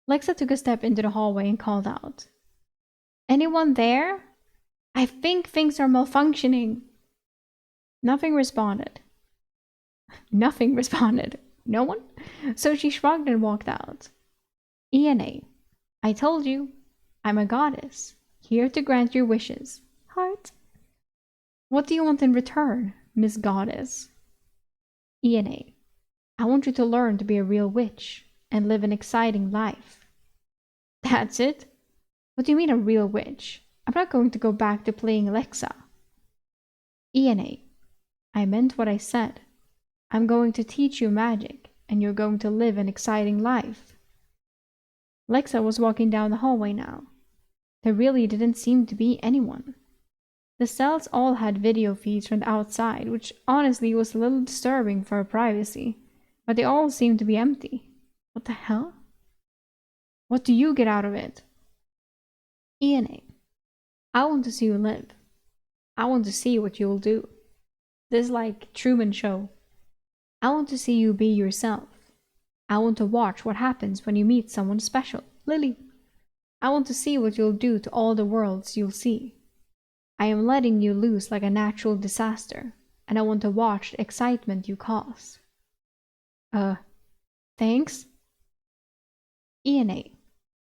Lexa took a step into the hallway and called out. Anyone there? I think things are malfunctioning. Nothing responded. No one? So she shrugged and walked out. ENA. I told you. I'm a goddess. Here to grant your wishes. Heart. What do you want in return, Miss Goddess? ENA. I want you to learn to be a real witch and live an exciting life. That's it? What do you mean a real witch? I'm not going to go back to playing Alexa. Ian, I meant what I said. I'm going to teach you magic, and you're going to live an exciting life. Lexa was walking down the hallway now. There really didn't seem to be anyone. The cells all had video feeds from the outside, which honestly was a little disturbing for her privacy, but they all seemed to be empty. What the hell? What do you get out of it? Ian, I want to see you live. I want to see what you'll do. This is like Truman Show. I want to see you be yourself. I want to watch what happens when you meet someone special, Lily. I want to see what you'll do to all the worlds you'll see. I am letting you loose like a natural disaster, and I want to watch the excitement you cause. Thanks? Ian,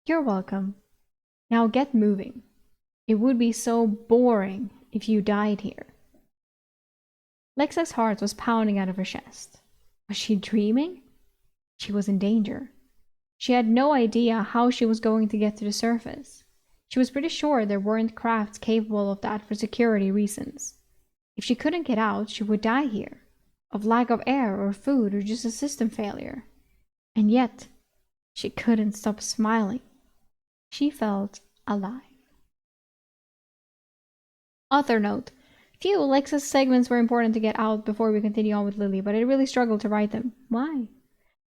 you're welcome. Now get moving. It would be so boring if you died here. Lexa's heart was pounding out of her chest. Was she dreaming? She was in danger. She had no idea how she was going to get to the surface. She was pretty sure there weren't crafts capable of that for security reasons. If she couldn't get out, she would die here, of lack of air or food or just a system failure. And yet, she couldn't stop smiling. She felt alive. Author note. Few Alexa's segments were important to get out before we continue on with Lily, but I really struggled to write them. Why?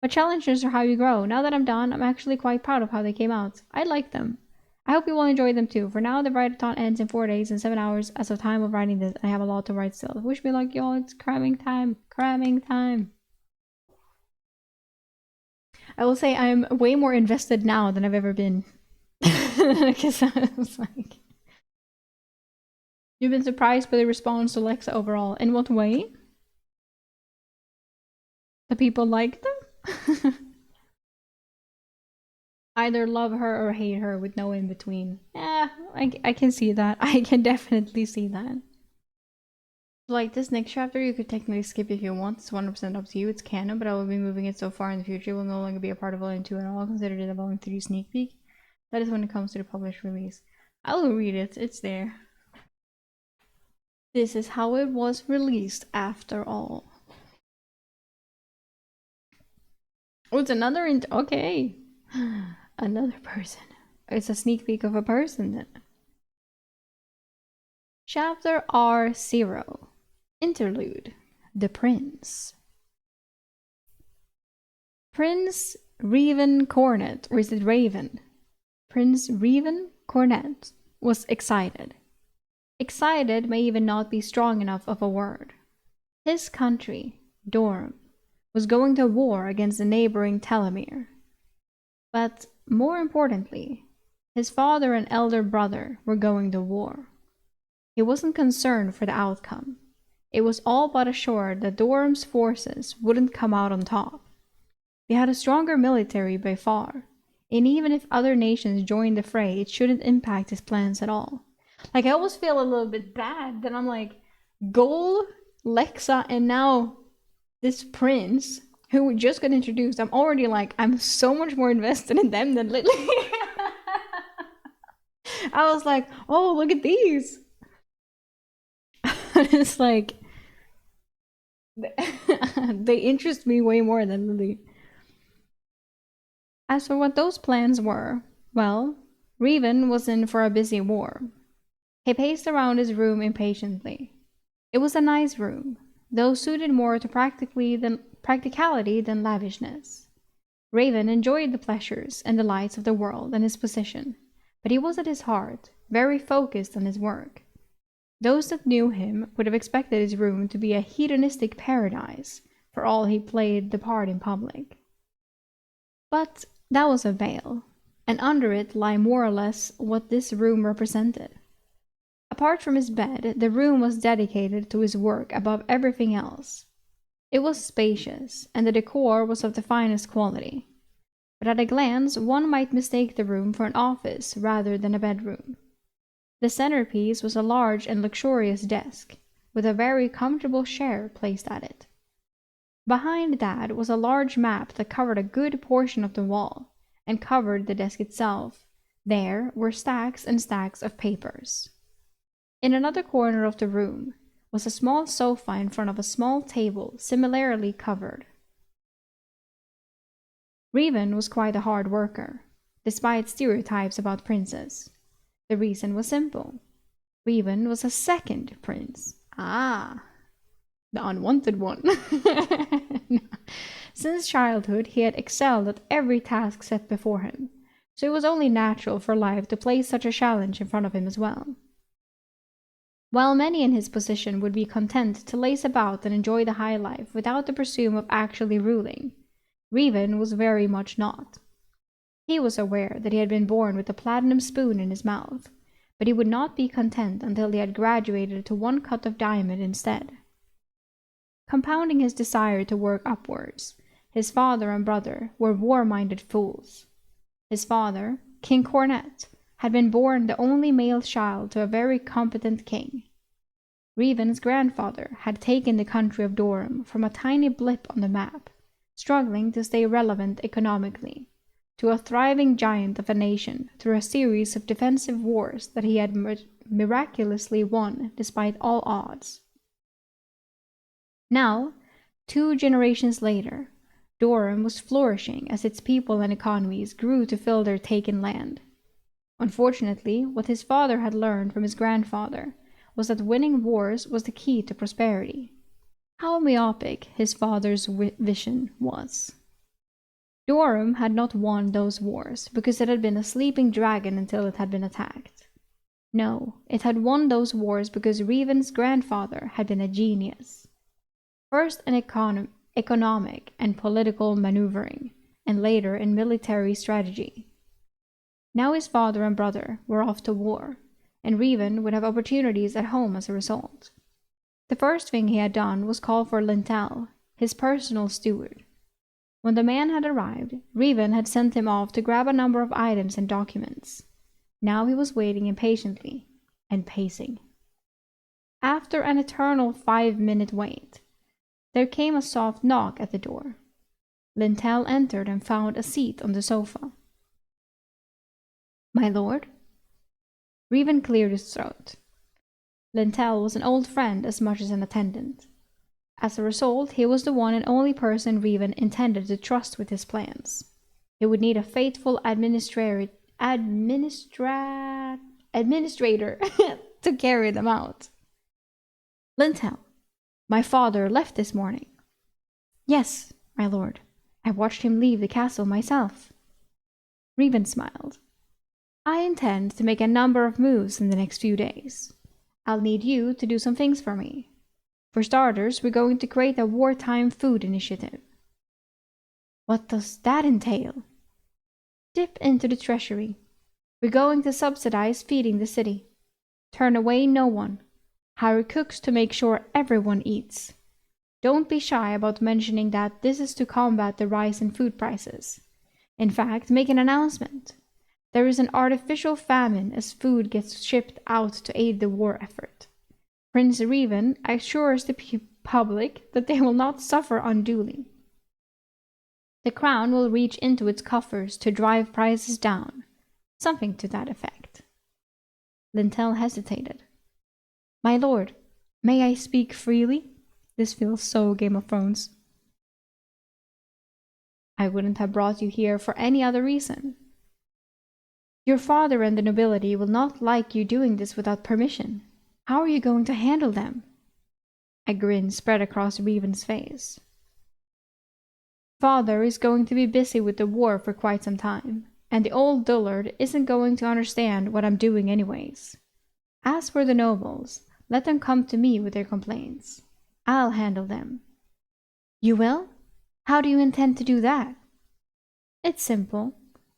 But challenges are how you grow. Now that I'm done, I'm actually quite proud of how they came out. I like them. I hope you will enjoy them too. For now, the write-a-thon ends in 4 days and 7 hours as of time of writing this. I have a lot to write still. Wish me luck, y'all. It's cramming time. Cramming time. I will say I'm way more invested now than I've ever been. Because I was like... You've been surprised by the response to Lexa overall. In what way? The people like them? Either love her or hate her with no in between. Yeah, I can see that. I can definitely see that. Like this next chapter, you could technically skip if you want. It's 100% up to you. It's canon, but I will be moving it so far in the future. It will no longer be a part of Volume 2 at all. Consider it a Volume 3 sneak peek. That is when it comes to the published release. I will read it. It's there. This is how it was released after all. Oh, it's another okay. Another person. It's a sneak peek of a person then. Chapter R0. Interlude. The Prince. Prince Revan Cornet, or is it Raven? Prince Revan Cornet was excited. Excited may even not be strong enough of a word. His country, Dorm, was going to war against the neighboring Telemere. But more importantly, his father and elder brother were going to war. He wasn't concerned for the outcome. It was all but assured that Dorm's forces wouldn't come out on top. They had a stronger military by far, and even if other nations joined the fray, it shouldn't impact his plans at all. Like, I always feel a little bit bad that I'm like, Goal, Lexa, and now this prince who we just got introduced. I'm already like, I'm so much more invested in them than Lily. I was like, oh, look at these. It's like, they interest me way more than Lily. As for what those plans were, well, Revan was in for a busy war. He paced around his room impatiently. It was a nice room, though suited more to practicality than lavishness. Raven enjoyed the pleasures and delights of the world and his position, but he was at his heart very focused on his work. Those that knew him would have expected his room to be a hedonistic paradise for all he played the part in public. But that was a veil, and under it lay more or less what this room represented. Apart from his bed, the room was dedicated to his work above everything else. It was spacious, and the decor was of the finest quality. But at a glance, one might mistake the room for an office rather than a bedroom. The centerpiece was a large and luxurious desk, with a very comfortable chair placed at it. Behind that was a large map that covered a good portion of the wall, and covered the desk itself, There were stacks and stacks of papers. In another corner of the room was a small sofa in front of a small table similarly covered. Revan was quite a hard worker, despite stereotypes about princes. The reason was simple. Revan was a second prince. The unwanted one. Since childhood, he had excelled at every task set before him, so it was only natural for life to place such a challenge in front of him as well. While many in his position would be content to lace about and enjoy the high life without the presume of actually ruling, Revan was very much not. He was aware that he had been born with a platinum spoon in his mouth, but he would not be content until he had graduated to one cut of diamond instead. Compounding his desire to work upwards, his father and brother were war-minded fools. His father, King Cornet, had been born the only male child to a very competent king. Revan's grandfather had taken the country of Durham from a tiny blip on the map, struggling to stay relevant economically, to a thriving giant of a nation through a series of defensive wars that he had miraculously won despite all odds. Now, 2 generations later, Durham was flourishing as its people and economies grew to fill their taken land. Unfortunately, what his father had learned from his grandfather was that winning wars was the key to prosperity. How myopic his father's vision was. Durham had not won those wars because it had been a sleeping dragon until it had been attacked. No, it had won those wars because Revan's grandfather had been a genius. First in economic and political maneuvering, and later in military strategy. Now his father and brother were off to war, and Revan would have opportunities at home as a result. The first thing he had done was call for Lintel, his personal steward. When the man had arrived, Revan had sent him off to grab a number of items and documents. Now he was waiting impatiently, and pacing. After an eternal 5-minute wait, there came a soft knock at the door. Lintel entered and found a seat on the sofa. "My lord?" Revan cleared his throat. Lintel was an old friend as much as an attendant. As a result, he was the one and only person Revan intended to trust with his plans. He would need a faithful administrator to carry them out. "Lintel, my father left this morning." "Yes, my lord. I watched him leave the castle myself." Revan smiled. "I intend to make a number of moves in the next few days. I'll need you to do some things for me. For starters, we're going to create a wartime food initiative." "What does that entail?" "Dip into the treasury. We're going to subsidize feeding the city. Turn away no one. Hire cooks to make sure everyone eats. Don't be shy about mentioning that this is to combat the rise in food prices. In fact, make an announcement. There is an artificial famine as food gets shipped out to aid the war effort. Prince Revan assures the public that they will not suffer unduly. The crown will reach into its coffers to drive prices down. Something to that effect." Lintel hesitated. "My lord, may I speak freely? This feels so Game of Thrones." "I wouldn't have brought you here for any other reason." "Your father and the nobility will not like you doing this without permission. How are you going to handle them?" A grin spread across Revan's face. "Father is going to be busy with the war for quite some time, and the old dullard isn't going to understand what I'm doing anyways. As for the nobles, let them come to me with their complaints. I'll handle them." "You will? How do you intend to do that?" "It's simple.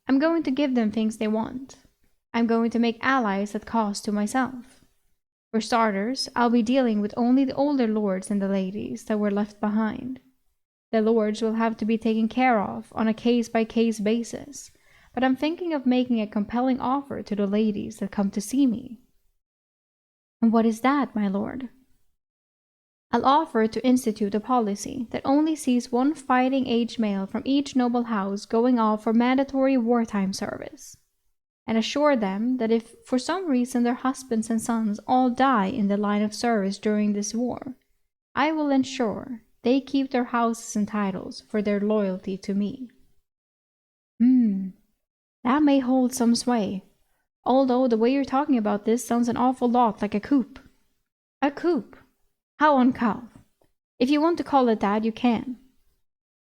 I'm going to give them things they want. I'm going to make allies at cost to myself. For starters, I'll be dealing with only the older lords and the ladies that were left behind. The lords will have to be taken care of on a case-by-case basis, but I'm thinking of making a compelling offer to the ladies that come to see me." "And what is that, my lord?" "I'll offer to institute a policy that only sees one fighting-age male from each noble house going off for mandatory wartime service. and assure them that if for some reason their husbands and sons all die in the line of service during this war, I will ensure they keep their houses and titles for their loyalty to me. That may hold some sway, although the way you're talking about this sounds an awful lot like a coup. A coup? How uncouth. If you want to call it that, you can.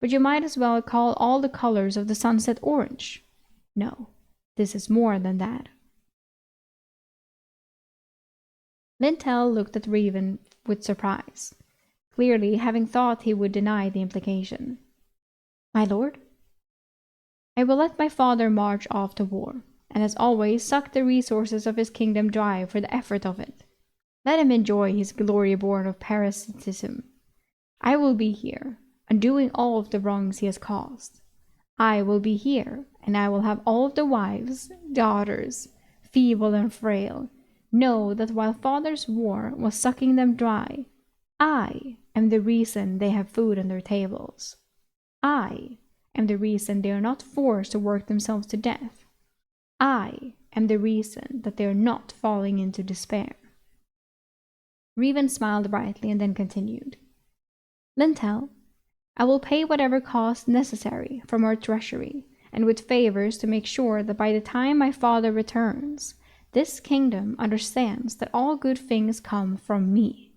But you might as well call all the colors of the sunset orange. No, this is more than that. Lintel looked at Reven with surprise, clearly having thought he would deny the implication. My lord? I will let my father march off to war, and as always suck the resources of his kingdom dry for the effort of it. Let him enjoy his glory born of parasitism. I will be here, undoing all of the wrongs he has caused. I will be here, and I will have all of the wives, daughters, feeble and frail, know that while father's war was sucking them dry, I am the reason they have food on their tables. I am the reason they are not forced to work themselves to death. I am the reason that they are not falling into despair. Reven smiled brightly and then continued. Lintel, I will pay whatever cost necessary from our treasury, and with favors to make sure that by the time my father returns, this kingdom understands that all good things come from me.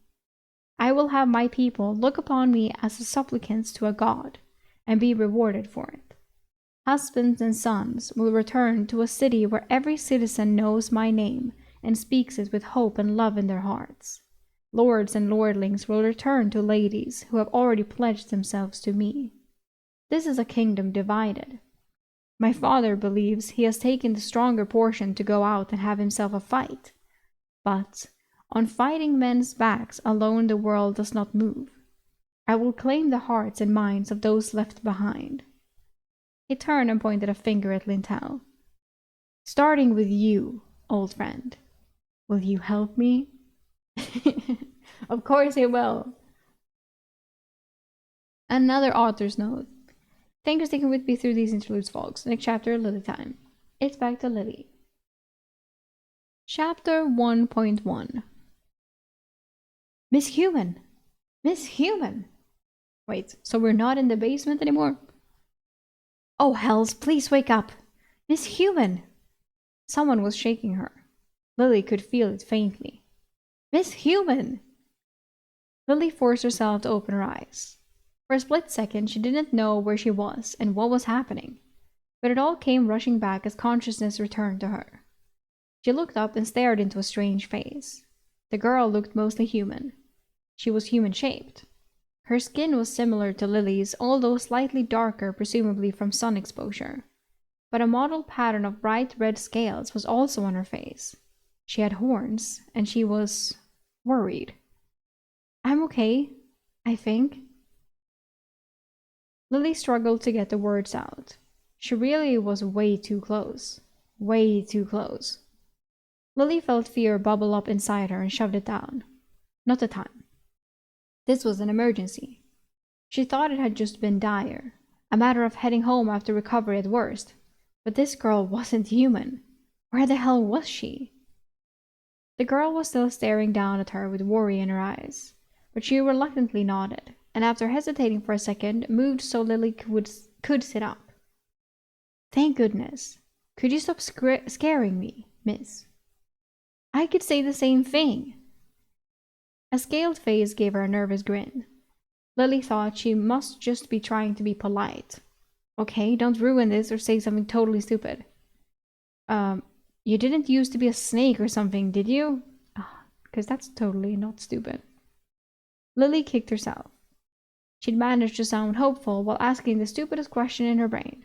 I will have my people look upon me as a supplicant to a god, and be rewarded for it. Husbands and sons will return to a city where every citizen knows my name and speaks it with hope and love in their hearts. Lords and lordlings will return to ladies who have already pledged themselves to me. This is a kingdom divided. My father believes he has taken the stronger portion to go out and have himself a fight. But on fighting men's backs alone the world does not move. I will claim the hearts and minds of those left behind. He turned and pointed a finger at Lintel. Starting with you, old friend. Will you help me? Of course he will. Another author's note. Thanks for sticking with me through these interludes, folks. Next chapter, Lily time. It's back to Lily. Chapter 1.1. Miss Human! Miss Human! Wait, so we're not in the basement anymore? Oh hells, please wake up! Miss Human! Someone was shaking her. Lily could feel it faintly. Miss Human! Lily forced herself to open her eyes. For a split second, she didn't know where she was and what was happening, but it all came rushing back as consciousness returned to her. She looked up and stared into a strange face. The girl looked mostly human. She was human-shaped. Her skin was similar to Lily's, although slightly darker, presumably from sun exposure. But a mottled pattern of bright red scales was also on her face. She had horns, and she was worried. I'm okay, I think. Lily struggled to get the words out. She really was way too close. Way too close. Lily felt fear bubble up inside her and shoved it down. Not the time. This was an emergency. She thought it had just been dire, a matter of heading home after recovery at worst. But this girl wasn't human. Where the hell was she? The girl was still staring down at her with worry in her eyes, but she reluctantly nodded, and after hesitating for a second, moved so Lily could sit up. Thank goodness. Could you stop scaring me, miss? I could say the same thing. A scaled face gave her a nervous grin. Lily thought she must just be trying to be polite. Okay, don't ruin this or say something totally stupid. You didn't used to be a snake or something, did you? Because that's totally not stupid. Lily kicked herself. She'd managed to sound hopeful while asking the stupidest question in her brain.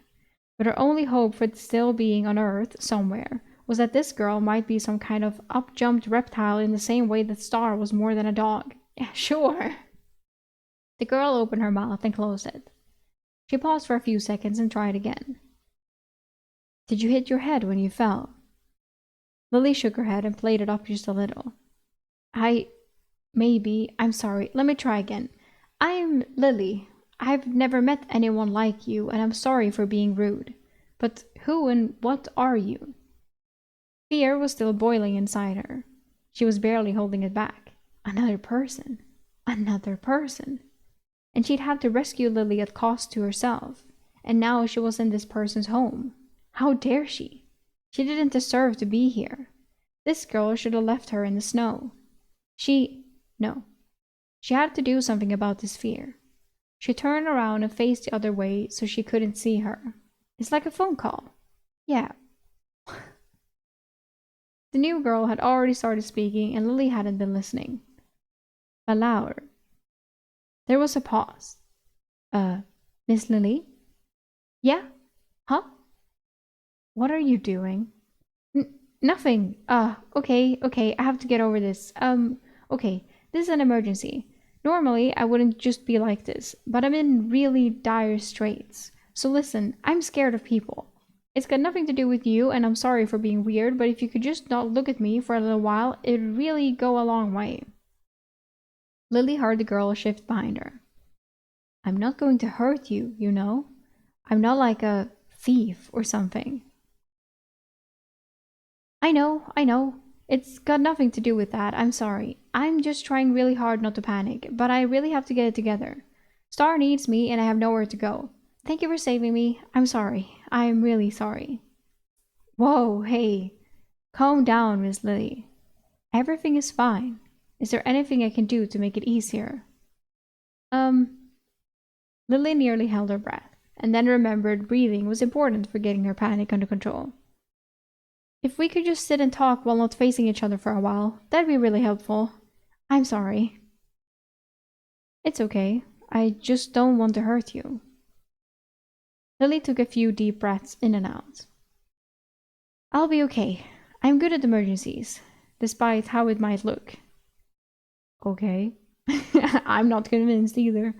But her only hope for still being on Earth somewhere was that this girl might be some kind of up-jumped reptile in the same way that Star was more than a dog. Yeah, sure. The girl opened her mouth and closed it. She paused for a few seconds and tried again. Did you hit your head when you fell? Lily shook her head and played it up just a little. I'm sorry. Let me try again. I'm Lily. I've never met anyone like you, and I'm sorry for being rude. But who and what are you? Fear was still boiling inside her. She was barely holding it back. Another person. Another person. And she'd had to rescue Lily at cost to herself. And now she was in this person's home. How dare she? She didn't deserve to be here. This girl should have left her in the snow. No. She had to do something about this fear. She turned around and faced the other way so she couldn't see her. It's like a phone call. Yeah. The new girl had already started speaking and Lily hadn't been listening. Louder. There was a pause. Miss Lily? Yeah? Huh? What are you doing? Nothing. Okay, I have to get over this. Okay, this is an emergency. Normally, I wouldn't just be like this, but I'm in really dire straits. So listen, I'm scared of people. It's got nothing to do with you, and I'm sorry for being weird, but if you could just not look at me for a little while, it'd really go a long way. Lily heard the girl shift behind her. I'm not going to hurt you, you know? I'm not like a thief or something. I know. It's got nothing to do with that. I'm sorry. I'm just trying really hard not to panic, but I really have to get it together. Star needs me and I have nowhere to go. Thank you for saving me. I'm sorry. I'm really sorry. Whoa, hey. Calm down, Miss Lily. Everything is fine. Is there anything I can do to make it easier? Lily nearly held her breath, and then remembered breathing was important for getting her panic under control. If we could just sit and talk while not facing each other for a while, that'd be really helpful. I'm sorry. It's okay. I just don't want to hurt you. Lily took a few deep breaths in and out. I'll be okay. I'm good at emergencies, despite how it might look. Okay. I'm not convinced either.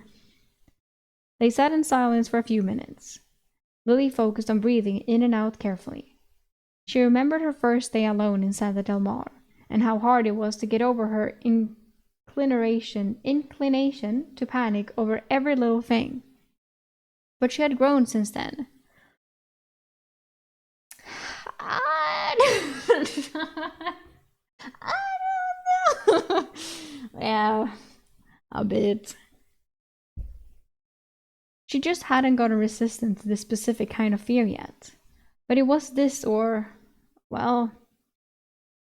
They sat in silence for a few minutes. Lily focused on breathing in and out carefully. She remembered her first day alone in Santa Del Mar, and how hard it was to get over her inclination to panic over every little thing. But she had grown since then. I don't know. Yeah, a bit. She just hadn't gotten resistant to this specific kind of fear yet. But it was this or, well,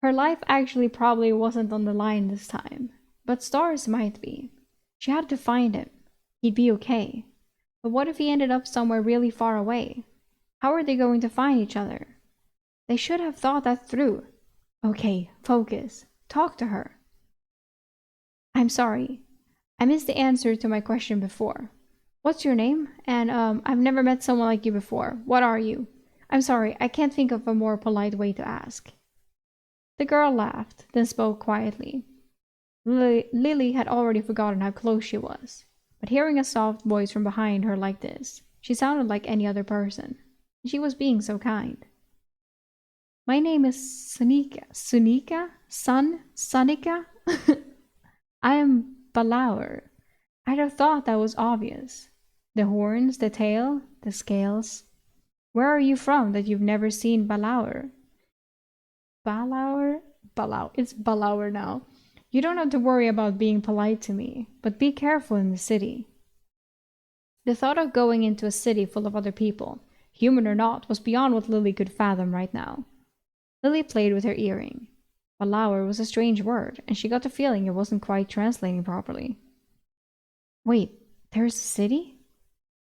her life actually probably wasn't on the line this time. But Star's might be. She had to find him. He'd be okay. But what if he ended up somewhere really far away? How are they going to find each other? They should have thought that through. Okay, focus. Talk to her. I'm sorry. I missed the answer to my question before. What's your name? And, I've never met someone like you before. What are you? I'm sorry, I can't think of a more polite way to ask. The girl laughed, then spoke quietly. Lily had already forgotten how close she was, but hearing a soft voice from behind her like this, she sounded like any other person. She was being so kind. My name is Sunika. Sunika? I am Balaur. I'd have thought that was obvious. The horns, the tail, the scales. Where are you from that you've never seen Balaur? Balaur? It's Balaur now. You don't have to worry about being polite to me, but be careful in the city. The thought of going into a city full of other people, human or not, was beyond what Lily could fathom right now. Lily played with her earring. Balaur was a strange word, and she got the feeling it wasn't quite translating properly. Wait, there's a city?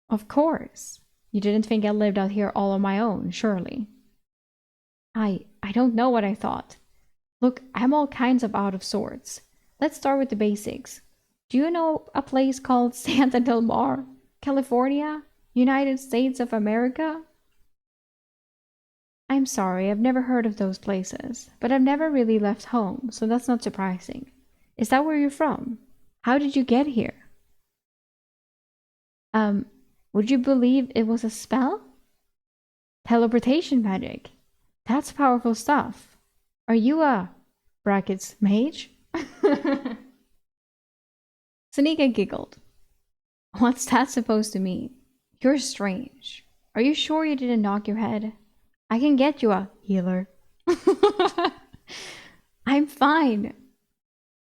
Of course. You didn't think I lived out here all on my own, surely. I don't know what I thought. Look, I'm all kinds of out of sorts. Let's start with the basics. Do you know a place called Santa Del Mar, California, United States of America? I'm sorry, I've never heard of those places, but I've never really left home, so that's not surprising. Is that where you're from? How did you get here? Would you believe it was a spell? Teleportation magic. That's powerful stuff. Are you a brackets mage? Sunika giggled. What's that supposed to mean? You're strange. Are you sure you didn't knock your head? I can get you a healer. I'm fine.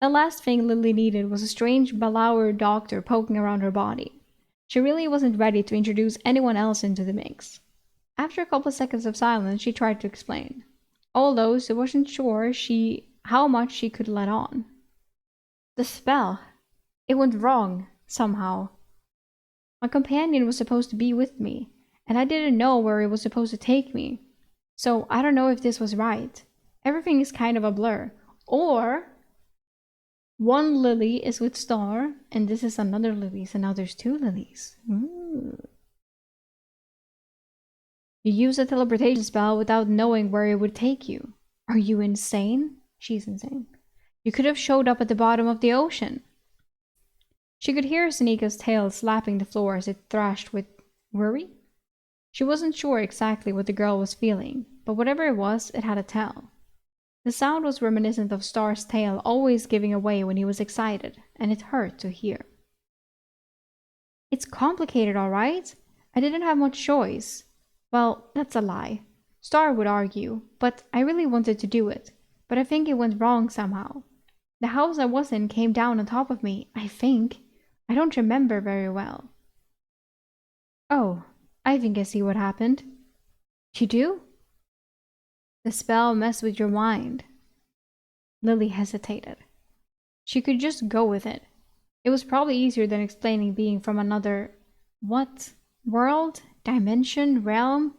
The last thing Lily needed was a strange Balauer doctor poking around her body. She really wasn't ready to introduce anyone else into the mix. After a couple seconds of silence, she tried to explain, although she wasn't sure how much she could let on. The spell. It went wrong, somehow. My companion was supposed to be with me, and I didn't know where it was supposed to take me. So I don't know if this was right. Everything is kind of a blur. Or one Lily is with Star, and this is another Lily, so now there's two Lilies. Ooh. You use a teleportation spell without knowing where it would take you. Are you insane? She's insane. You could have showed up at the bottom of the ocean. She could hear Senika's tail slapping the floor as it thrashed with worry. She wasn't sure exactly what the girl was feeling, but whatever it was, it had a tell. The sound was reminiscent of Star's tail always giving away when he was excited, and it hurt to hear. It's complicated, all right? I didn't have much choice. Well, that's a lie. Star would argue, but I really wanted to do it. But I think it went wrong somehow. The house I was in came down on top of me, I think. I don't remember very well. Oh, I think I see what happened. You do? The spell messed with your mind. Lily hesitated. She could just go with it. It was probably easier than explaining being from another... what? World? Dimension? Realm?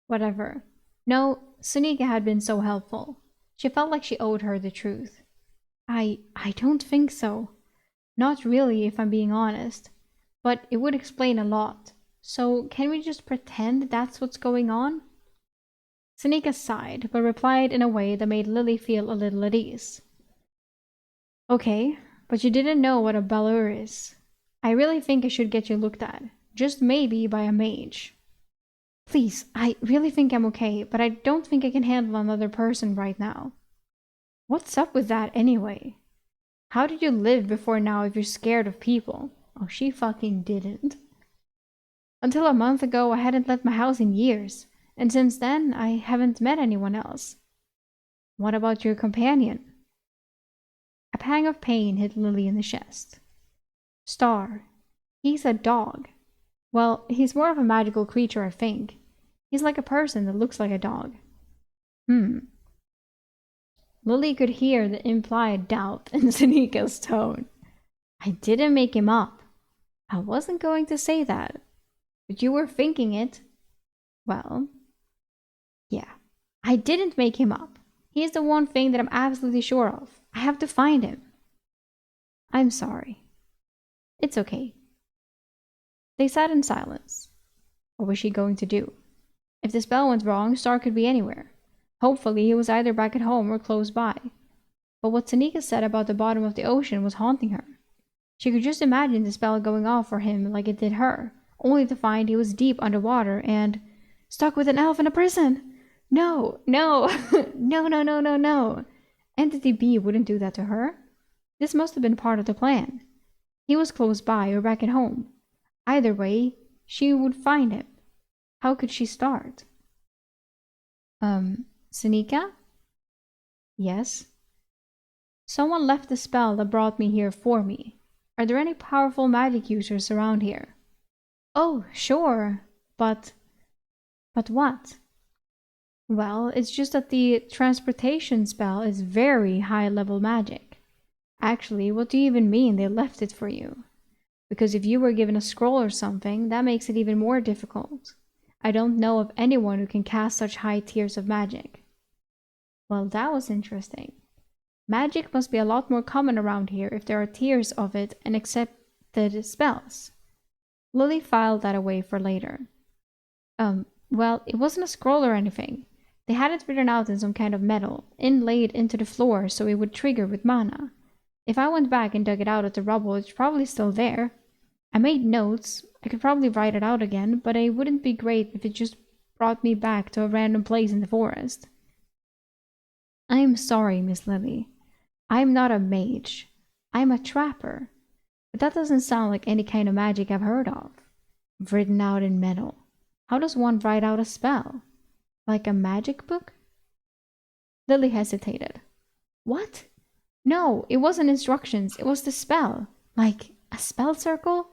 Whatever. No, Sunika had been so helpful. She felt like she owed her the truth. I don't think so. Not really, if I'm being honest. But it would explain a lot. So can we just pretend that's what's going on? Sunika sighed, but replied in a way that made Lily feel a little at ease. Okay, but you didn't know what a Balur is. I really think I should get you looked at. Just maybe by a mage. Please, I really think I'm okay, but I don't think I can handle another person right now. What's up with that anyway? How did you live before now if you're scared of people? Oh, she fucking didn't. Until a month ago, I hadn't left my house in years, and since then, I haven't met anyone else. What about your companion? A pang of pain hit Lily in the chest. Star. He's a dog. Well, he's more of a magical creature, I think. He's like a person that looks like a dog. Lily could hear the implied doubt in Sunika's tone. I didn't make him up. I wasn't going to say that. But you were thinking it. Well, yeah. I didn't make him up. He is the one thing that I'm absolutely sure of. I have to find him. I'm sorry. It's okay. They sat in silence. What was she going to do? If the spell went wrong, Star could be anywhere. Hopefully, he was either back at home or close by. But what Sunika said about the bottom of the ocean was haunting her. She could just imagine the spell going off for him like it did her, only to find he was deep underwater and stuck with an elf in a prison. No, no, no. Entity B wouldn't do that to her. This must have been part of the plan. He was close by or back at home. Either way, she would find him. How could she start? Sunika? Yes? Someone left the spell that brought me here for me. Are there any powerful magic users around here? Oh, sure. But what? Well, it's just that the transportation spell is very high-level magic. Actually, what do you even mean they left it for you? Because if you were given a scroll or something, that makes it even more difficult. I don't know of anyone who can cast such high tiers of magic. Well, that was interesting. Magic must be a lot more common around here if there are tiers of it and accepted spells. Lily filed that away for later. Well, it wasn't a scroll or anything. They had it written out in some kind of metal, inlaid into the floor so it would trigger with mana. If I went back and dug it out of the rubble, it's probably still there. I made notes. I could probably write it out again, but it wouldn't be great if it just brought me back to a random place in the forest. I'm sorry, Miss Lily. I'm not a mage. I'm a trapper. But that doesn't sound like any kind of magic I've heard of. Written out in metal. How does one write out a spell? Like a magic book? Lily hesitated. What? No, it wasn't instructions. It was the spell. Like a spell circle?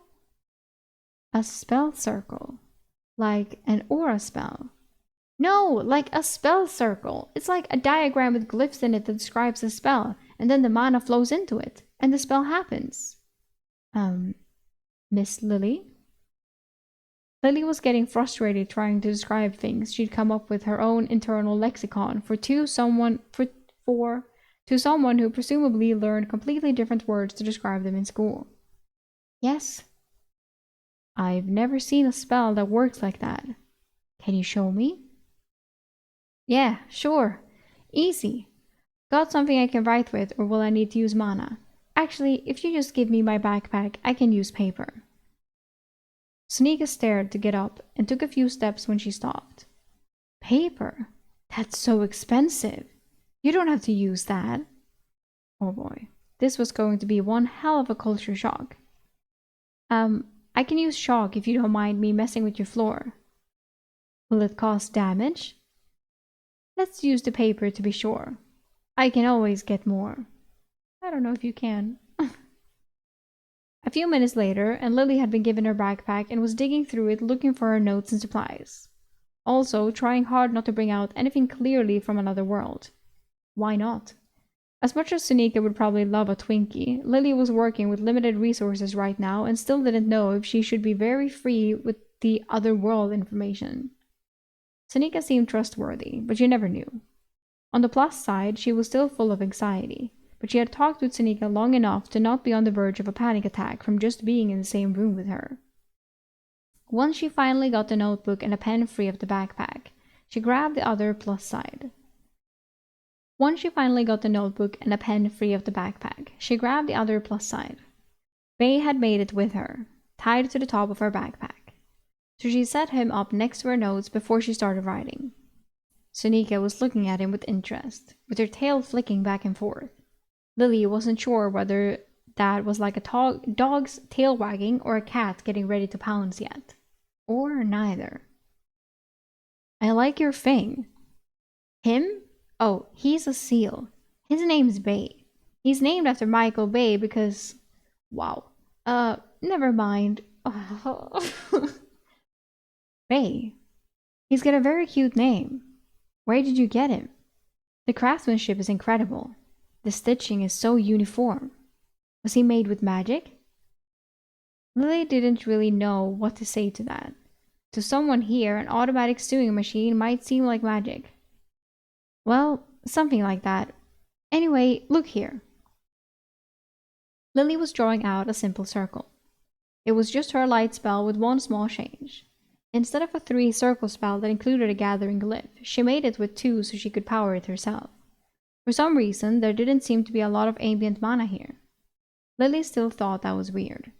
A spell circle. Like an aura spell. No, like a spell circle. It's like a diagram with glyphs in it that describes a spell, and then the mana flows into it, and the spell happens. Miss Lily? Lily was getting frustrated trying to describe things. She'd come up with her own internal lexicon to someone who presumably learned completely different words to describe them in school. Yes. I've never seen a spell that works like that. Can you show me? Yeah, sure. Easy. Got something I can write with, or will I need to use mana? Actually, if you just give me my backpack, I can use paper. Sneaka stared to get up and took a few steps when she stopped. Paper? That's so expensive. You don't have to use that. Oh boy, this was going to be one hell of a culture shock. I can use chalk if you don't mind me messing with your floor. Will it cause damage? Let's use the paper to be sure. I can always get more. I don't know if you can. A few minutes later, and Lily had been given her backpack and was digging through it looking for her notes and supplies. Also, trying hard not to bring out anything clearly from another world. Why not? As much as Sunika would probably love a Twinkie, Lily was working with limited resources right now and still didn't know if she should be very free with the other world information. Sunika seemed trustworthy, but you never knew. On the plus side, she was still full of anxiety, but she had talked with Sunika long enough to not be on the verge of a panic attack from just being in the same room with her. Once she finally got the notebook and a pen free of the backpack, she grabbed the other plus side. Once she finally got the notebook and a pen free of the backpack, she grabbed the other plus side. Bay had made it with her, tied to the top of her backpack. So she set him up next to her notes before she started writing. Sunika was looking at him with interest, with her tail flicking back and forth. Lily wasn't sure whether that was like a dog's tail wagging or a cat getting ready to pounce yet. Or neither. I like your thing. Him? Oh, he's a seal. His name's Bay. He's named after Michael Bay because... Wow. Never mind. Bay. He's got a very cute name. Where did you get him? The craftsmanship is incredible. The stitching is so uniform. Was he made with magic? Lily didn't really know what to say to that. To someone here, an automatic sewing machine might seem like magic. Well, something like that. Anyway, look here. Lily was drawing out a simple circle. It was just her light spell with one small change. Instead of a 3-circle spell that included a gathering glyph, she made it with 2 so she could power it herself. For some reason, there didn't seem to be a lot of ambient mana here. Lily still thought that was weird.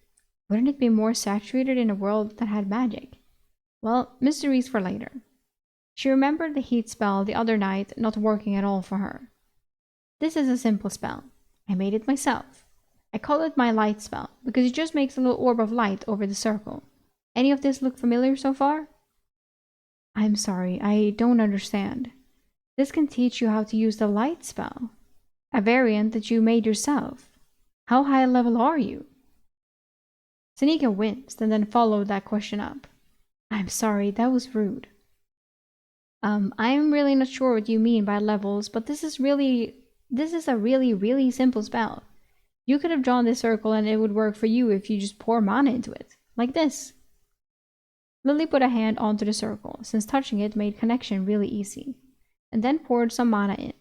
Wouldn't it be more saturated in a world that had magic? Well, mysteries for later. She remembered the heat spell the other night not working at all for her. This is a simple spell. I made it myself. I call it my light spell because it just makes a little orb of light over the circle. Any of this look familiar so far? I'm sorry, I don't understand. This can teach you how to use the light spell. A variant that you made yourself. How high level are you? Sunika winced and then followed that question up. I'm sorry, that was rude. I'm really not sure what you mean by levels, but this is a really simple spell. You could have drawn this circle and it would work for you if you just pour mana into it. Like this. Lily put a hand onto the circle, since touching it made connection really easy, and then poured some mana in.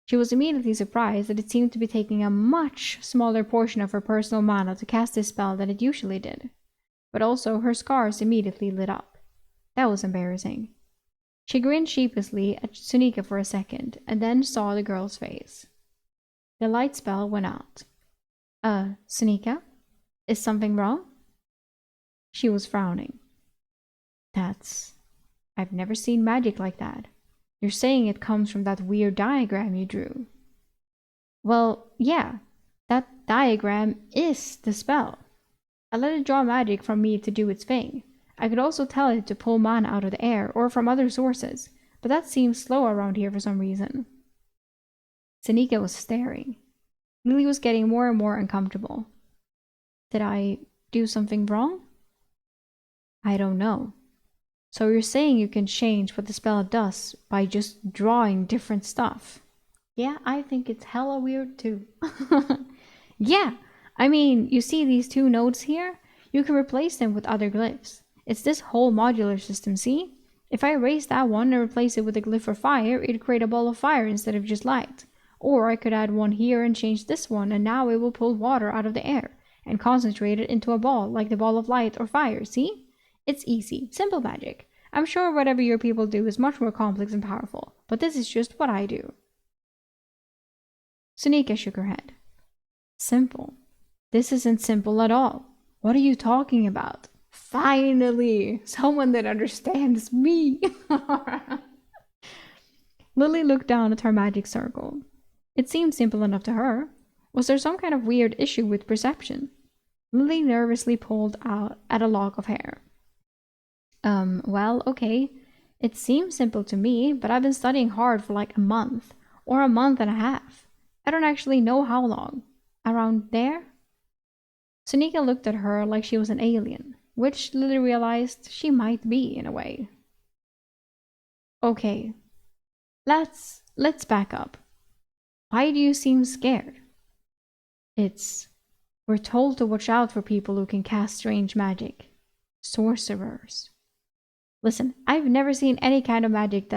She was immediately surprised that it seemed to be taking a much smaller portion of her personal mana to cast this spell than it usually did. But also her scars immediately lit up. That was embarrassing. She grinned sheepishly at Sunika for a second, and then saw the girl's face. The light spell went out. Sunika? Is something wrong? She was frowning. I've never seen magic like that. You're saying it comes from that weird diagram you drew. Well, yeah. That diagram is the spell. I let it draw magic from me to do its thing. I could also tell it to pull mana out of the air or from other sources, but that seems slow around here for some reason. Sanika was staring. Lily was getting more and more uncomfortable. Did I do something wrong? I don't know. So you're saying you can change what the spell does by just drawing different stuff? Yeah, I think it's hella weird too. Yeah, I mean, you see these two nodes here? You can replace them with other glyphs. It's this whole modular system, see? If I erase that one and replace it with a glyph for fire, it'd create a ball of fire instead of just light. Or I could add one here and change this one, and now it will pull water out of the air and concentrate it into a ball, like the ball of light or fire, see? It's easy, simple magic. I'm sure whatever your people do is much more complex and powerful, but this is just what I do. Sunika shook her head. Simple. This isn't simple at all. What are you talking about? Finally, someone that understands me. Lily looked down at her magic circle. It seemed simple enough to her. Was there some kind of weird issue with perception? Lily nervously pulled out at a lock of hair. Well, okay. It seems simple to me, but I've been studying hard for like a month, or a month and a half. I don't actually know how long. Around there? Sunika looked at her like she was an alien, which Lily realized she might be in a way. Okay, let's back up. Why do you seem scared? We're told to watch out for people who can cast strange magic. Sorcerers. Listen, I've never seen any kind of magic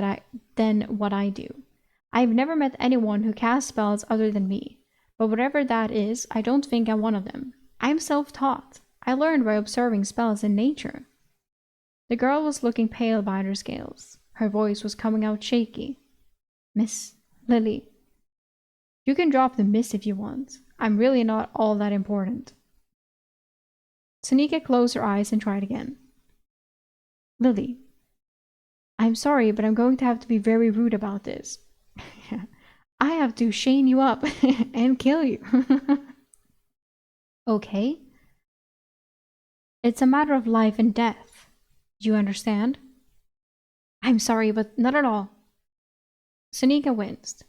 than what I do. I've never met anyone who casts spells other than me. But whatever that is, I don't think I'm one of them. I'm self-taught. I learned by observing spells in nature. The girl was looking pale behind her scales. Her voice was coming out shaky. Miss Lily, you can drop the miss if you want. I'm really not all that important. Sunika closed her eyes and tried again. Lily, I'm sorry, but I'm going to have to be very rude about this. I have to chain you up and kill you. Okay? It's a matter of life and death. Do you understand? I'm sorry, but not at all. Sunika winced.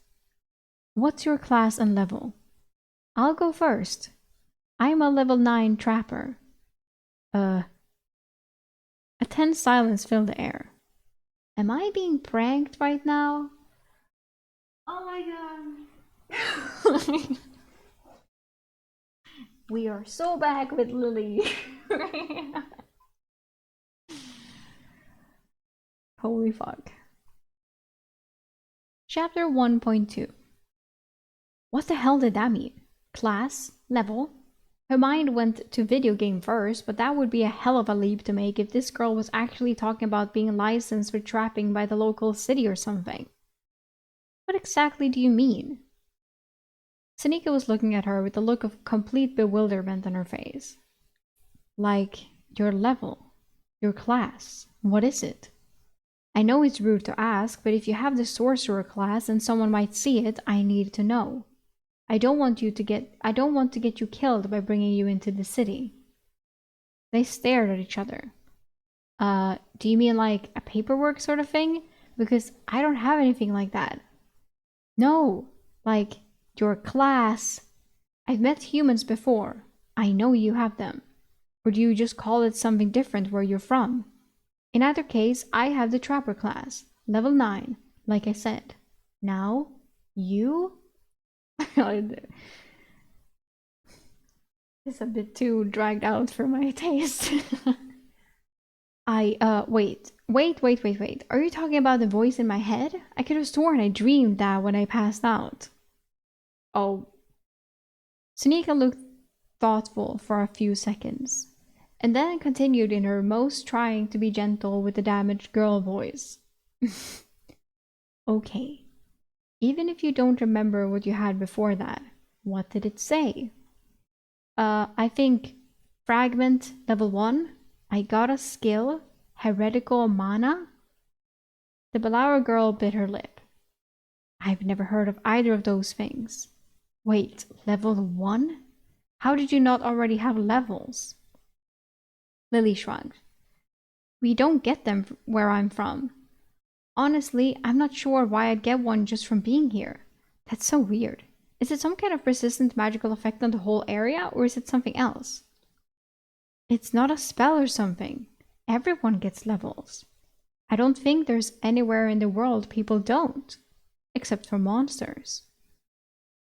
What's your class and level? I'll go first. I'm a level 9 trapper. A tense silence filled the air. Am I being pranked right now? Oh my god. We are so back with Lily. Holy fuck. Chapter 1.2. What the hell did that mean? Class? Level? Her mind went to video game first, but that would be a hell of a leap to make if this girl was actually talking about being licensed for trapping by the local city or something. What exactly do you mean? Sunika was looking at her with a look of complete bewilderment on her face. Like, your level, your class, what is it? I know it's rude to ask, but if you have the sorcerer class and someone might see it, I need to know. I don't want to get you killed by bringing you into the city. They stared at each other. Do you mean like a paperwork sort of thing? Because I don't have anything like that. No, like your class. I've met humans before. I know you have them. Or do you just call it something different where you're from? In either case, I have the trapper class, level 9, like I said. Now, you? It's a bit too dragged out for my taste. Wait. Are you talking about the voice in my head? I could have sworn I dreamed that when I passed out. Oh. Sunika looked thoughtful for a few seconds, and then continued in her most trying to be gentle with the damaged girl voice. Okay. Even if you don't remember what you had before that, what did it say? I think fragment level 1. I got a skill, heretical mana. The Balaura girl bit her lip. I've never heard of either of those things. Wait, level 1? How did you not already have levels? Lily shrugged. We don't get them where I'm from. Honestly, I'm not sure why I'd get one just from being here. That's so weird. Is it some kind of persistent magical effect on the whole area, or is it something else? It's not a spell or something. Everyone gets levels. I don't think there's anywhere in the world people don't, except for monsters.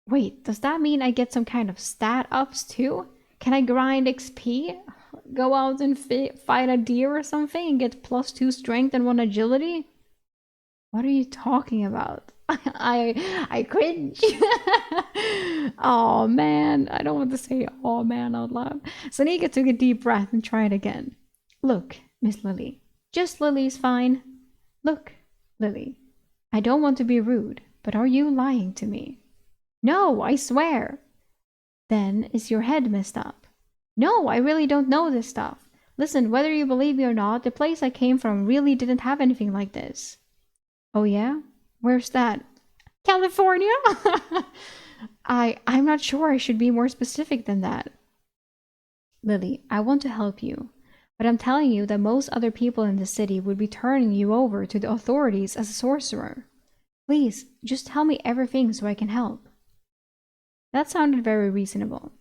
Wait, does that mean I get some kind of stat ups too? Can I grind XP? Go out and fight a deer or something and get +2 strength and 1 agility? What are you talking about? I cringe. Oh man, I don't want to say oh man out loud. Sanika took a deep breath and tried again. Look, Miss Lily. Just Lily's fine. Look, Lily. I don't want to be rude, but are you lying to me? No, I swear. Then is your head messed up? No, I really don't know this stuff. Listen, whether you believe me or not, the place I came from really didn't have anything like this. Oh yeah? Where's that? California? I'm not sure I should be more specific than that. Lily, I want to help you, but I'm telling you that most other people in the city would be turning you over to the authorities as a sorcerer. Please, just tell me everything so I can help. That sounded very reasonable.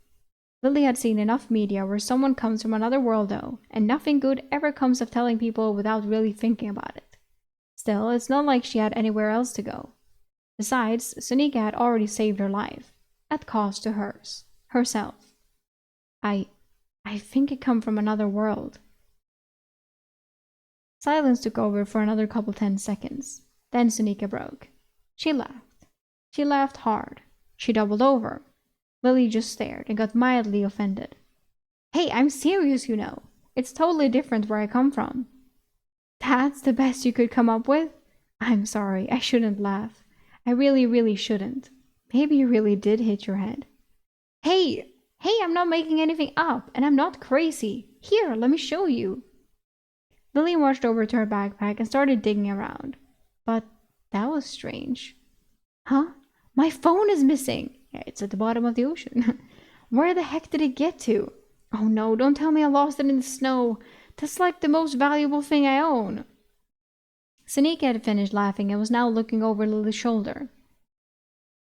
Lily had seen enough media where someone comes from another world though, and nothing good ever comes of telling people without really thinking about it. Still, it's not like she had anywhere else to go. Besides, Sunika had already saved her life, at cost to herself. I think it come from another world. Silence took over for another couple 10 seconds. Then Sunika broke. She laughed. She laughed hard. She doubled over. Lily just stared and got mildly offended. Hey, I'm serious, you know. It's totally different where I come from. That's the best you could come up with? I'm sorry, I shouldn't laugh. I really, really shouldn't. Maybe you really did hit your head. Hey, I'm not making anything up, and I'm not crazy. Here, let me show you. Lily marched over to her backpack and started digging around. But that was strange. Huh? My phone is missing. Yeah, it's at the bottom of the ocean. Where the heck did it get to? Oh no, don't tell me I lost it in the snow. That's like the most valuable thing I own. Sanika had finished laughing and was now looking over Lily's shoulder.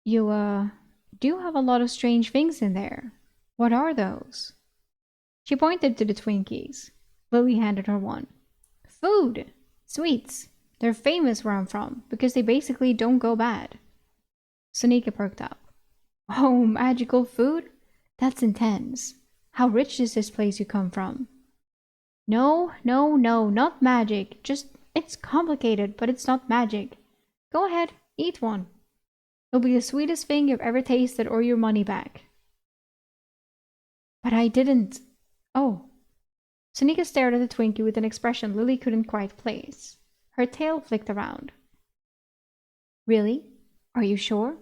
You, do have a lot of strange things in there. What are those? She pointed to the Twinkies. Lily handed her one. Food! Sweets. They're famous where I'm from, because they basically don't go bad. Sanika perked up. Oh, magical food? That's intense. How rich is this place you come from? No, not magic. Just, it's complicated, but it's not magic. Go ahead, eat one. It'll be the sweetest thing you've ever tasted or your money back. But I didn't. Oh. Sanika stared at the Twinkie with an expression Lily couldn't quite place. Her tail flicked around. Really? Are you sure?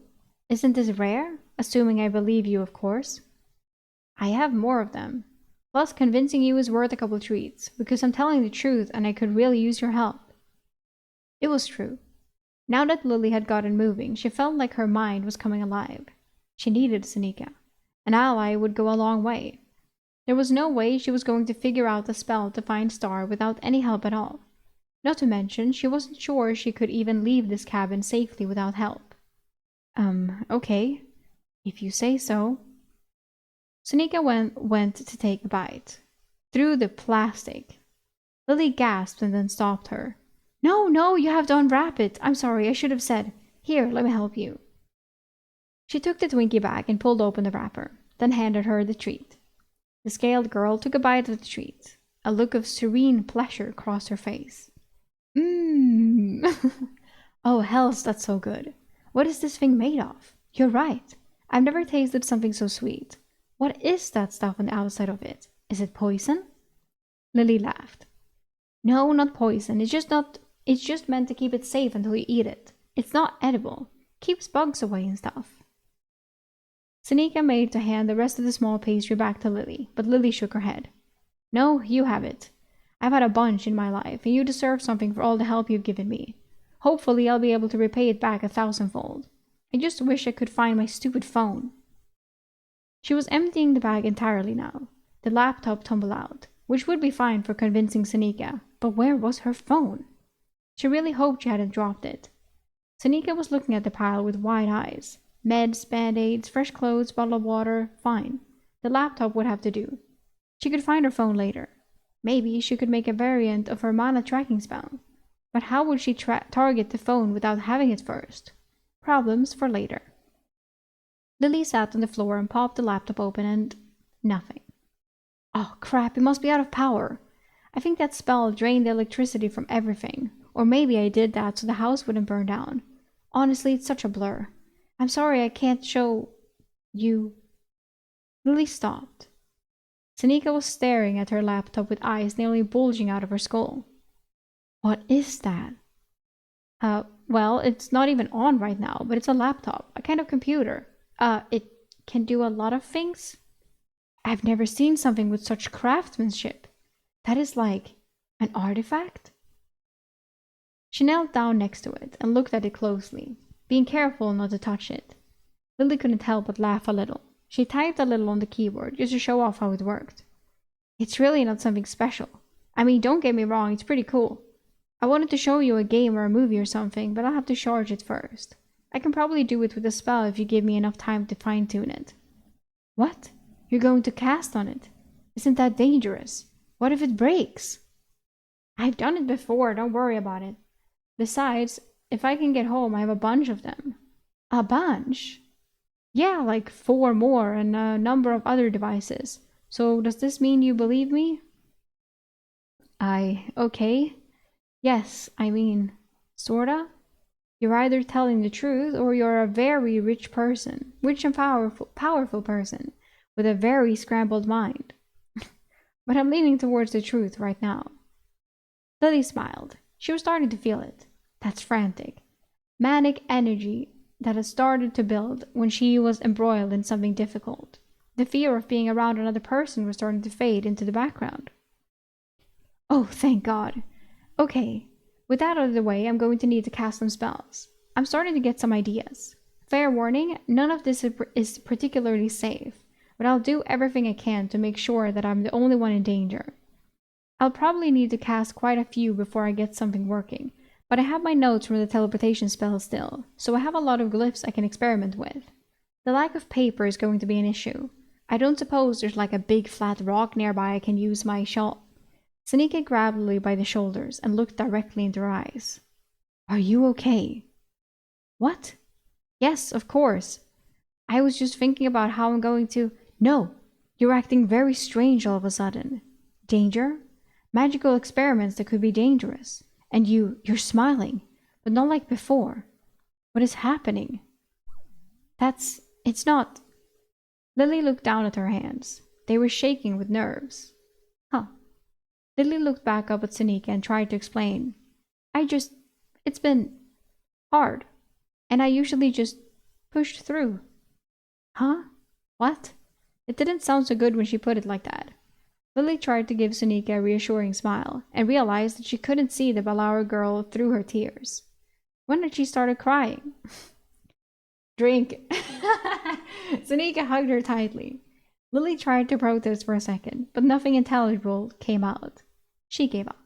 Isn't this rare? Assuming I believe you, of course. I have more of them. Plus, convincing you is worth a couple treats, because I'm telling the truth and I could really use your help. It was true. Now that Lily had gotten moving, she felt like her mind was coming alive. She needed Sanika. An ally would go a long way. There was no way she was going to figure out the spell to find Star without any help at all. Not to mention, she wasn't sure she could even leave this cabin safely without help. Okay. If you say so. Sanika went to take a bite. Through the plastic. Lily gasped and then stopped her. No, you have to unwrap it. I'm sorry, I should have said. Here, let me help you. She took the Twinkie back and pulled open the wrapper, then handed her the treat. The scaled girl took a bite of the treat. A look of serene pleasure crossed her face. Oh, hells, that's so good. What is this thing made of? You're right. I've never tasted something so sweet. What is that stuff on the outside of it? Is it poison? Lily laughed. No, not poison. It's just meant to keep it safe until you eat it. It's not edible. Keeps bugs away and stuff. Sanika made to hand the rest of the small pastry back to Lily, but Lily shook her head. No, you have it. I've had a bunch in my life, and you deserve something for all the help you've given me. Hopefully I'll be able to repay it back 1,000-fold. I just wish I could find my stupid phone. She was emptying the bag entirely now. The laptop tumbled out, which would be fine for convincing Sanika, but where was her phone? She really hoped she hadn't dropped it. Sanika was looking at the pile with wide eyes. Meds, band-aids, fresh clothes, bottle of water, fine. The laptop would have to do. She could find her phone later. Maybe she could make a variant of her mana tracking spell. But how would she target the phone without having it first? Problems for later. Lily sat on the floor and popped the laptop open and nothing. Oh crap, it must be out of power. I think that spell drained the electricity from everything. Or maybe I did that so the house wouldn't burn down. Honestly, it's such a blur. I'm sorry I can't show you. Lily stopped. Senika was staring at her laptop with eyes nearly bulging out of her skull. What is that? Well, it's not even on right now, but it's a laptop, a kind of computer. It can do a lot of things. I've never seen something with such craftsmanship. That is like an artifact? She knelt down next to it and looked at it closely, being careful not to touch it. Lily couldn't help but laugh a little. She typed a little on the keyboard just to show off how it worked. It's really not something special. I mean, don't get me wrong, it's pretty cool. I wanted to show you a game or a movie or something, but I'll have to charge it first. I can probably do it with a spell if you give me enough time to fine-tune it. What? You're going to cast on it? Isn't that dangerous? What if it breaks? I've done it before, don't worry about it. Besides, if I can get home, I have a bunch of them. A bunch? Yeah, like 4 more and a number of other devices. So does this mean you believe me? Okay. Yes, I mean, sorta. You're either telling the truth or you're a very rich person, rich and powerful person, with a very scrambled mind. But I'm leaning towards the truth right now. Lily smiled. She was starting to feel it. That's frantic. Manic energy that had started to build when she was embroiled in something difficult. The fear of being around another person was starting to fade into the background. Oh, thank God. Okay, with that out of the way, I'm going to need to cast some spells. I'm starting to get some ideas. Fair warning, none of this is particularly safe, but I'll do everything I can to make sure that I'm the only one in danger. I'll probably need to cast quite a few before I get something working, but I have my notes from the teleportation spell still, so I have a lot of glyphs I can experiment with. The lack of paper is going to be an issue. I don't suppose there's like a big flat rock nearby I can use my shawl. Senika grabbed Lily by the shoulders and looked directly into her eyes. Are you okay? What? Yes, of course. I was just thinking about how I'm going to... No, you're acting very strange all of a sudden. Danger? Magical experiments that could be dangerous. And you're smiling, but not like before. What is happening? It's not... Lily looked down at her hands. They were shaking with nerves. Huh. Lily looked back up at Senika and tried to explain. It's been hard. And I usually just pushed through. Huh? What? It didn't sound so good when she put it like that. Lily tried to give Senika a reassuring smile and realized that she couldn't see the Balaur girl through her tears. When had she started crying? Drink. Senika hugged her tightly. Lily tried to protest for a second, but nothing intelligible came out. She gave up.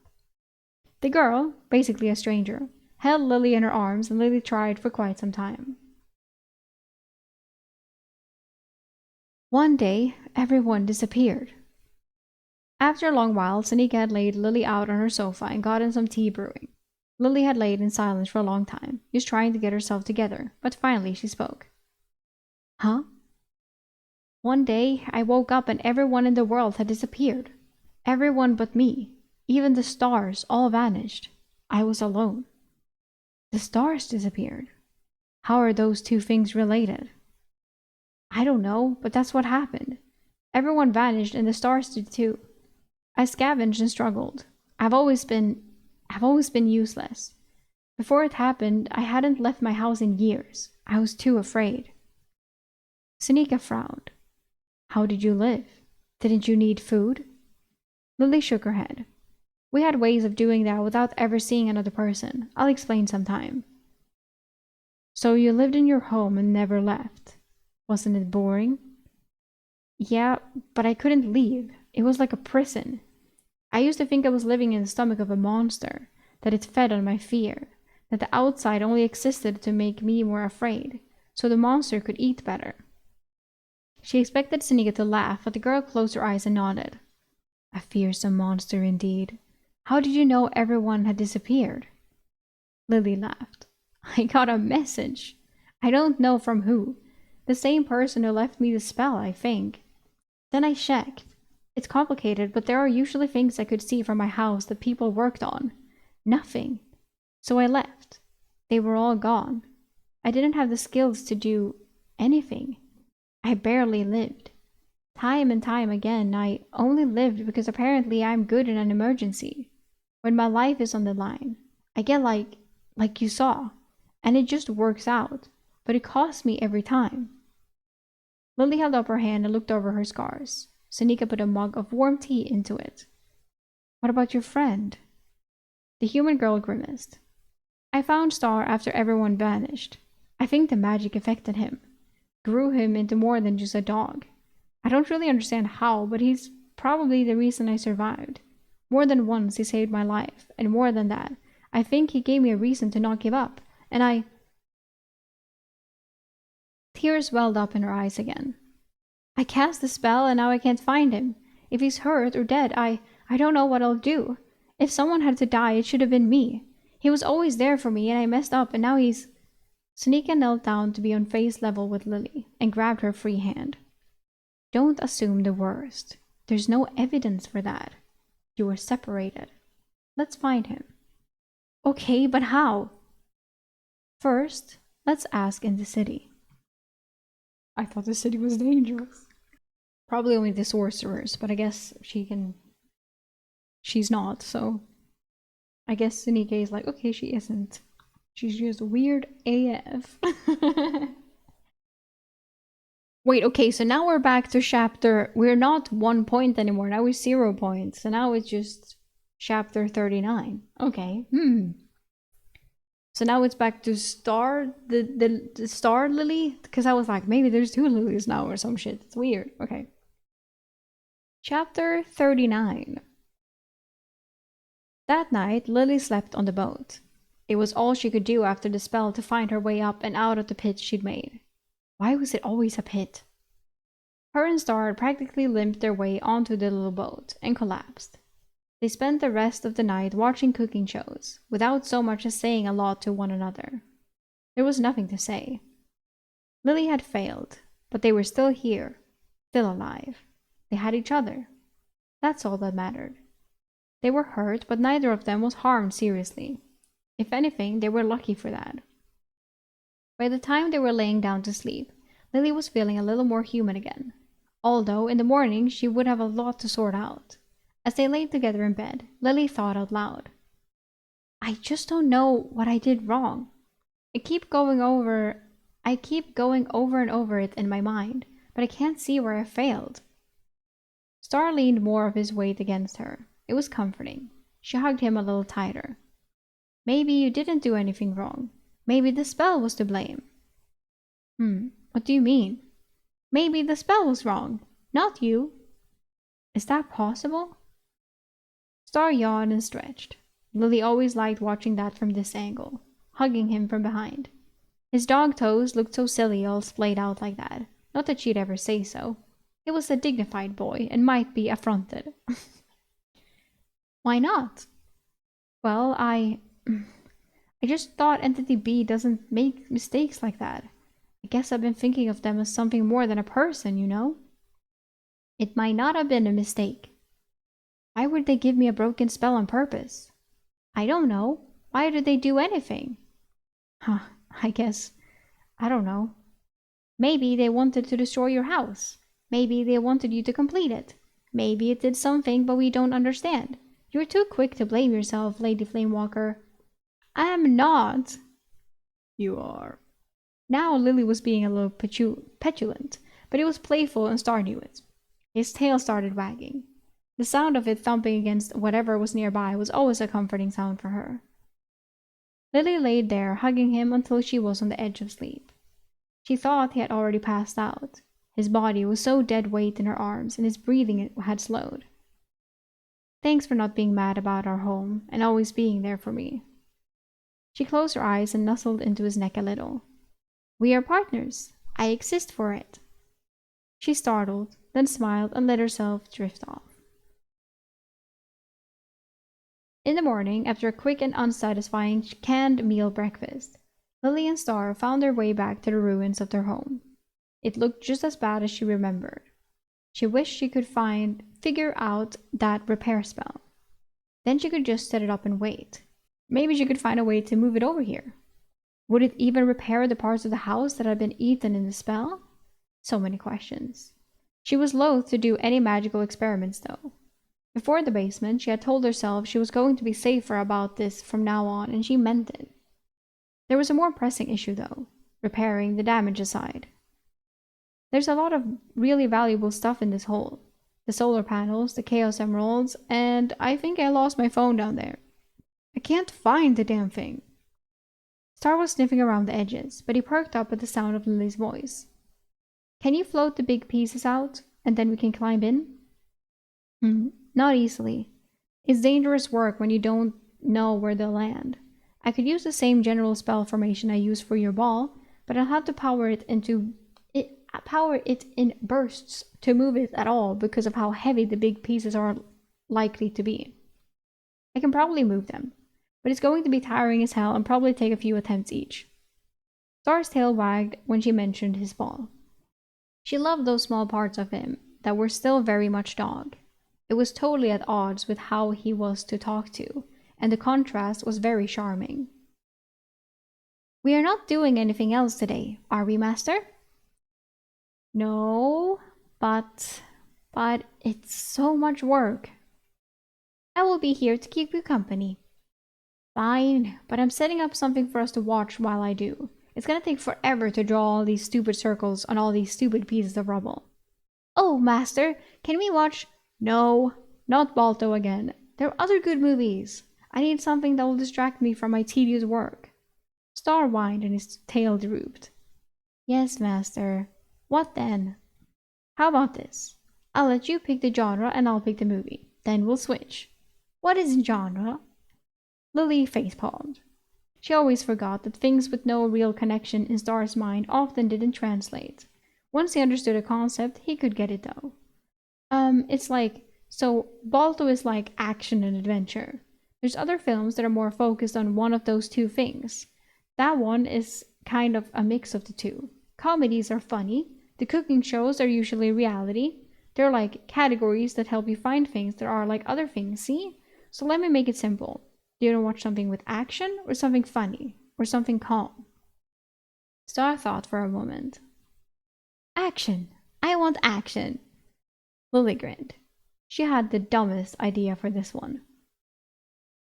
The girl, basically a stranger, held Lily in her arms and Lily tried for quite some time. One day, everyone disappeared. After a long while, Senika had laid Lily out on her sofa and gotten some tea brewing. Lily had laid in silence for a long time, just trying to get herself together, but finally she spoke. Huh? One day, I woke up and everyone in the world had disappeared. Everyone but me. Even the stars all vanished. I was alone. The stars disappeared. How are those two things related? I don't know, but that's what happened. Everyone vanished and the stars did too. I scavenged and struggled. I've always been useless. Before it happened, I hadn't left my house in years. I was too afraid. Senika frowned. How did you live? Didn't you need food? Lily shook her head. We had ways of doing that without ever seeing another person. I'll explain sometime. So you lived in your home and never left. Wasn't it boring? Yeah, but I couldn't leave. It was like a prison. I used to think I was living in the stomach of a monster, that it fed on my fear, that the outside only existed to make me more afraid. so the monster could eat better. She expected Seneca to laugh, but the girl closed her eyes and nodded. A fearsome monster indeed. How did you know everyone had disappeared? Lily laughed. I got a message. I don't know from who. The same person who left me the spell, I think. Then I checked. It's complicated, but there are usually things I could see from my house that people worked on. Nothing. So I left. They were all gone. I didn't have the skills to do anything. I barely lived. Time and time again, I only lived because apparently I'm good in an emergency. When my life is on the line, I get like you saw, and it just works out, but it costs me every time. Lily held up her hand and looked over her scars. Seneca put a mug of warm tea into it. What about your friend? The human girl grimaced. I found Star after everyone vanished. I think the magic affected him. Grew him into more than just a dog. I don't really understand how, but he's probably the reason I survived. More than once he saved my life, and more than that, I think he gave me a reason to not give up, and I... Tears welled up in her eyes again. I cast the spell and now I can't find him. If he's hurt or dead, I don't know what I'll do. If someone had to die, it should have been me. He was always there for me and I messed up and now he's... Seneca knelt down to be on face level with Lily and grabbed her free hand. Don't assume the worst. There's no evidence for that. You were separated. Let's find him. Okay, but how? First, let's ask in the city. I thought the city was dangerous. Probably only the sorcerers, but I guess she's not, so I guess Seneca is like, okay, she isn't. She's just weird AF. Wait, okay, so now we're back to chapter... We're not 1 point anymore, now we're 0 points. So now it's just chapter 39. Okay, So now it's back to Star, the Star Lily? Because I was like, maybe there's 2 Lilies now or some shit. It's weird. Okay. Chapter 39. That night, Lily slept on the boat. It was all she could do after the spell to find her way up and out of the pit she'd made. Why was it always a pit? Her and Star practically limped their way onto the little boat and collapsed. They spent the rest of the night watching cooking shows, without so much as saying a lot to one another. There was nothing to say. Lily had failed, but they were still here, still alive. They had each other. That's all that mattered. They were hurt, but neither of them was harmed seriously. If anything, they were lucky for that. By the time they were laying down to sleep, Lily was feeling a little more human again, although in the morning she would have a lot to sort out. As they lay together in bed, Lily thought out loud. I just don't know what I did wrong. I keep going over and over it in my mind, but I can't see where I failed. Star leaned more of his weight against her. It was comforting. She hugged him a little tighter. Maybe you didn't do anything wrong. Maybe the spell was to blame. What do you mean? Maybe the spell was wrong, not you. Is that possible? Star yawned and stretched. Lily always liked watching that from this angle, hugging him from behind. His dog toes looked so silly all splayed out like that. Not that she'd ever say so. He was a dignified boy and might be affronted. Why not? Well, I just thought Entity B doesn't make mistakes like that. I guess I've been thinking of them as something more than a person, you know? It might not have been a mistake. Why would they give me a broken spell on purpose? I don't know. Why did they do anything? I guess. I don't know. Maybe they wanted to destroy your house. Maybe they wanted you to complete it. Maybe it did something, but we don't understand. You're too quick to blame yourself, Lady Flamewalker. I am not. You are. Now Lily was being a little petulant, but it was playful and Star knew it. His tail started wagging. The sound of it thumping against whatever was nearby was always a comforting sound for her. Lily laid there, hugging him until she was on the edge of sleep. She thought he had already passed out. His body was so dead weight in her arms, and his breathing had slowed. Thanks for not being mad about our home, and always being there for me. She closed her eyes and nuzzled into his neck a little. We are partners. I exist for it. She startled, then smiled and let herself drift off. In the morning, after a quick and unsatisfying canned meal breakfast, Lily and Star found their way back to the ruins of their home. It looked just as bad as she remembered. She wished she could figure out that repair spell. Then she could just set it up and wait. Maybe she could find a way to move it over here. Would it even repair the parts of the house that had been eaten in the spell? So many questions. She was loath to do any magical experiments, though. Before the basement, she had told herself she was going to be safer about this from now on, and she meant it. There was a more pressing issue, though, repairing the damage aside. There's a lot of really valuable stuff in this hole. The solar panels, the Chaos Emeralds, and I think I lost my phone down there. I can't find the damn thing. Star was sniffing around the edges, but he perked up at the sound of Lily's voice. Can you float the big pieces out, and then we can climb in? Not easily. It's dangerous work when you don't know where they'll land. I could use the same general spell formation I used for your ball, but I'll have to power it in bursts to move it at all because of how heavy the big pieces are likely to be. I can probably move them, but it's going to be tiring as hell and probably take a few attempts each. Star's tail wagged when she mentioned his ball. She loved those small parts of him that were still very much dog. It was totally at odds with how he was to talk to, and the contrast was very charming. We are not doing anything else today, are we, Master? No, but it's so much work. I will be here to keep you company. Fine, but I'm setting up something for us to watch while I do. It's gonna take forever to draw all these stupid circles on all these stupid pieces of rubble. Oh, Master, can we watch? No, not Balto again. There are other good movies. I need something that will distract me from my tedious work. Star whined and his tail drooped. Yes, Master. What then? How about this? I'll let you pick the genre and I'll pick the movie. Then we'll switch. What is genre? Lily facepalmed. She always forgot that things with no real connection in Star's mind often didn't translate. Once he understood a concept, he could get it though. It's like, so Balto is like action and adventure. There's other films that are more focused on one of those two things. That one is kind of a mix of the two. Comedies are funny. The cooking shows are usually reality. They're like categories that help you find things that are like other things, see? So let me make it simple. Do you want to watch something with action or something funny or something calm? Star thought for a moment. Action. I want action. Lily grinned. She had the dumbest idea for this one.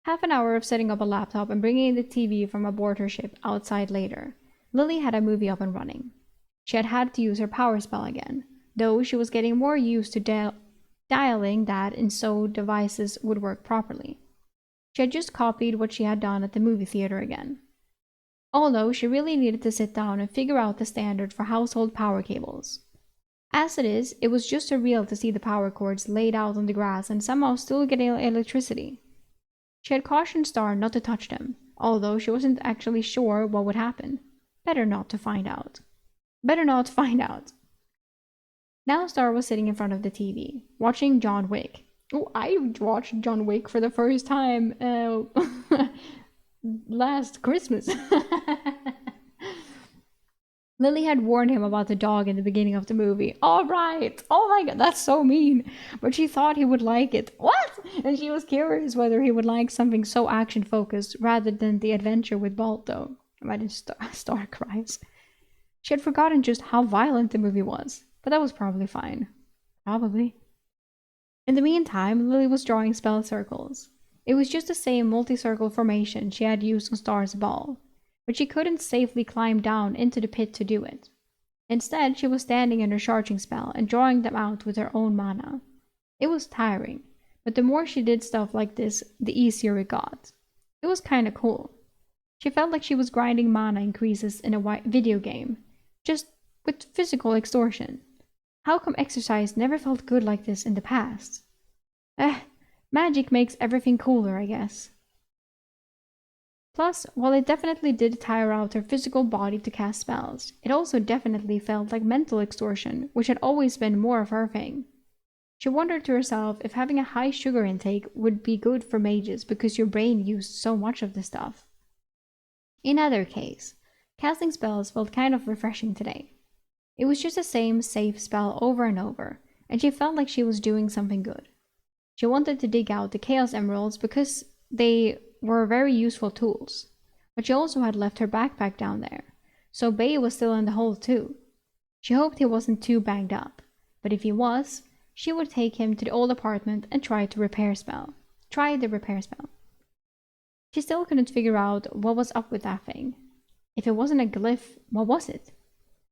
Half an hour of setting up a laptop and bringing in the TV from aboard her ship outside later, Lily had a movie up and running. She had had to use her power spell again, though she was getting more used to dialing that in so devices would work properly. She had just copied what she had done at the movie theater again. Although she really needed to sit down and figure out the standard for household power cables. As it is, it was just surreal to see the power cords laid out on the grass and somehow still getting electricity. She had cautioned Star not to touch them, although she wasn't actually sure what would happen. Better not to find out. Better not find out. Now Star was sitting in front of the TV, watching John Wick. Oh, I watched John Wick for the first time last Christmas. Lily had warned him about the dog in the beginning of the movie. All right. Oh my god, that's so mean. But she thought he would like it. What? And she was curious whether he would like something so action-focused rather than the adventure with Balto. Imagine Star cries. She had forgotten just how violent the movie was, but that was probably fine. Probably. In the meantime, Lily was drawing spell circles. It was just the same multi-circle formation she had used on Star's ball, but she couldn't safely climb down into the pit to do it. Instead, she was standing in her charging spell and drawing them out with her own mana. It was tiring, but the more she did stuff like this, the easier it got. It was kinda cool. She felt like she was grinding mana increases in a video game, just with physical extortion. How come exercise never felt good like this in the past? Magic makes everything cooler, I guess. Plus, while it definitely did tire out her physical body to cast spells, it also definitely felt like mental extortion, which had always been more of her thing. She wondered to herself if having a high sugar intake would be good for mages because your brain used so much of the stuff. In either case, casting spells felt kind of refreshing today. It was just the same safe spell over and over, and she felt like she was doing something good. She wanted to dig out the Chaos Emeralds because they were very useful tools, but she also had left her backpack down there, so Bay was still in the hole too. She hoped he wasn't too banged up, but if he was, she would take him to the old apartment and try the repair spell. She still couldn't figure out what was up with that thing. If it wasn't a glyph, what was it?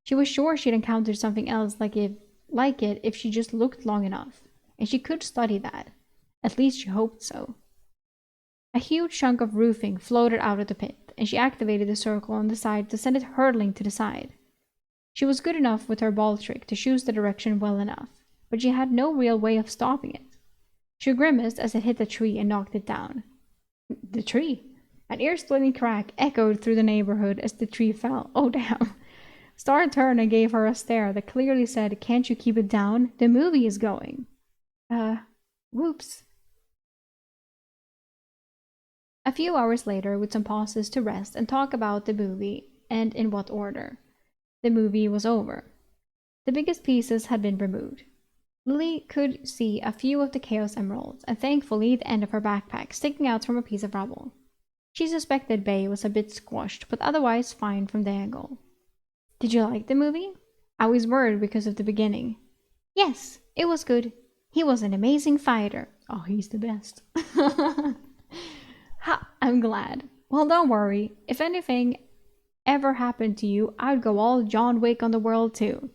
She was sure she'd encountered something else like it if she just looked long enough, and she could study that. At least she hoped so. A huge chunk of roofing floated out of the pit, and she activated the circle on the side to send it hurtling to the side. She was good enough with her ball trick to choose the direction well enough, but she had no real way of stopping it. She grimaced as it hit a tree and knocked it down. The tree! An ear-splitting crack echoed through the neighborhood as the tree fell. Oh damn! Star turned and gave her a stare that clearly said, "Can't you keep it down? The movie is going." Whoops. A few hours later, with some pauses to rest and talk about the movie and in what order, the movie was over. The biggest pieces had been removed. Lily could see a few of the Chaos Emeralds, and thankfully the end of her backpack sticking out from a piece of rubble. She suspected Bay was a bit squashed, but otherwise fine from the angle. "Did you like the movie?" I was worried because of the beginning. "Yes, it was good. He was an amazing fighter." "Oh, he's the best." Ha, I'm glad. Well, don't worry. If anything ever happened to you, I'd go all John Wick on the world too.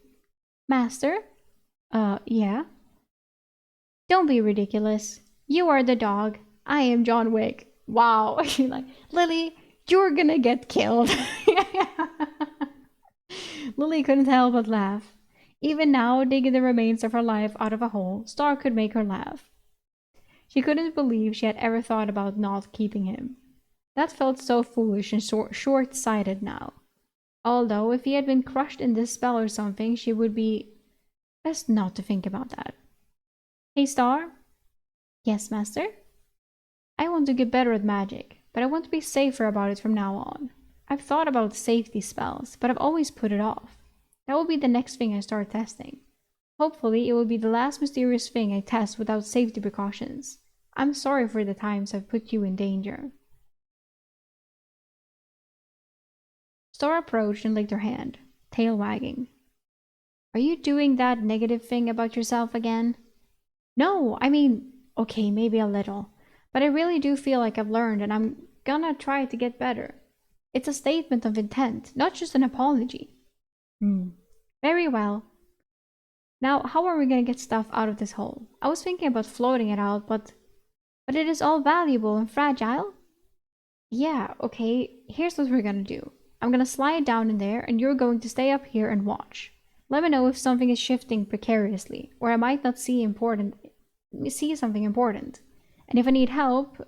"Master?" Yeah? "Don't be ridiculous. You are the dog. I am John Wick." Wow. Like, "Lily, you're gonna get killed." Lily couldn't help but laugh. Even now, digging the remains of her life out of a hole, Star could make her laugh. She couldn't believe she had ever thought about not keeping him. That felt so foolish and short-sighted now. Although, if he had been crushed in this spell or something, she would be best not to think about that. "Hey, Star?" "Yes, Master?" "I want to get better at magic, but I want to be safer about it from now on. I've thought about safety spells, but I've always put it off. That will be the next thing I start testing. Hopefully, it will be the last mysterious thing I test without safety precautions. I'm sorry for the times I've put you in danger." Star approached and licked her hand, tail wagging. "Are you doing that negative thing about yourself again?" "No, I mean, okay, maybe a little. But I really do feel like I've learned and I'm gonna try to get better. It's a statement of intent, not just an apology." Very well. Now, how are we gonna get stuff out of this hole? I was thinking about floating it out, but it is all valuable and fragile." "Yeah, okay, here's what we're gonna do. I'm gonna slide down in there and you're going to stay up here and watch. Let me know if something is shifting precariously, or I might not see something important. And if I need help,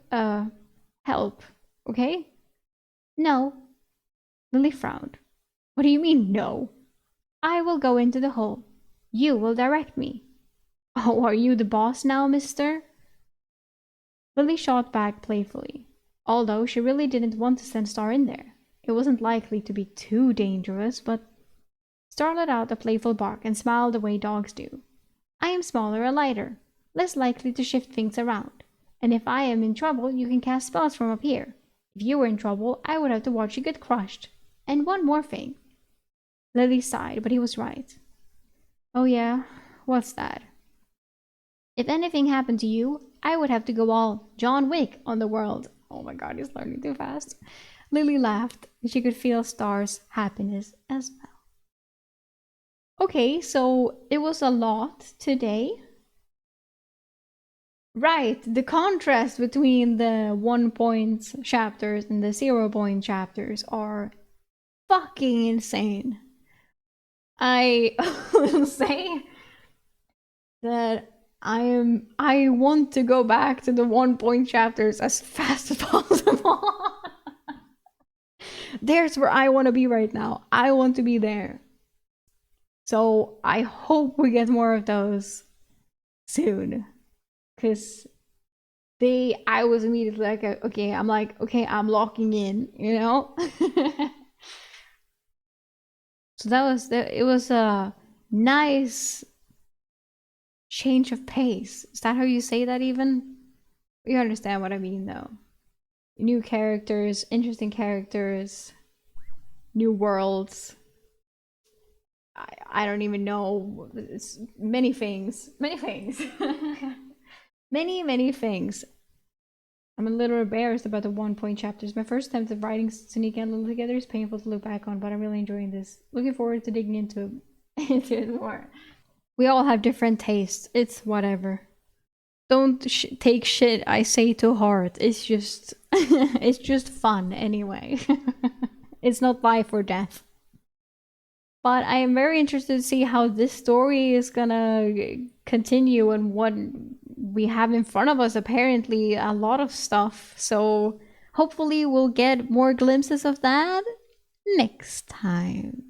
okay?" "No." Lily frowned. "What do you mean, no?" "I will go into the hole. You will direct me." "Oh, are you the boss now, mister?" Lily shot back playfully, although she really didn't want to send Star in there. It wasn't likely to be too dangerous, but Star let out a playful bark and smiled the way dogs do. "I am smaller and lighter, less likely to shift things around. And if I am in trouble, you can cast spells from up here. If you were in trouble, I would have to watch you get crushed. And one more thing." Lily sighed, but he was right. "Oh yeah, what's that?" "If anything happened to you, I would have to go all John Wick on the world." Oh my god, he's learning too fast. Lily laughed, and she could feel Star's happiness as well. Okay, so it was a lot today. Right, the contrast between the 1-point chapters and the 0-point chapters are fucking insane. I will say that I want to go back to the 1-point chapters as fast as possible. There's where I want to be right now. I want to be there. So I hope we get more of those soon. Because I was immediately like, okay, I'm locking in, you know? So it was a nice change of pace. Is that how you say that even? You understand what I mean though. New characters, interesting characters, new worlds. I don't even know. It's many things. Many things. Many things. I'm a little embarrassed about the 1 point chapters. My first attempt at writing Sneak and Little together is painful to look back on, but I'm really enjoying this. Looking forward to digging into it more. We all have different tastes. It's whatever. Don't take shit I say to heart. It's just it's just fun anyway. It's not life or death. But I am very interested to see how this story is gonna continue and what we have in front of us. Apparently, a lot of stuff. So hopefully, we'll get more glimpses of that next time.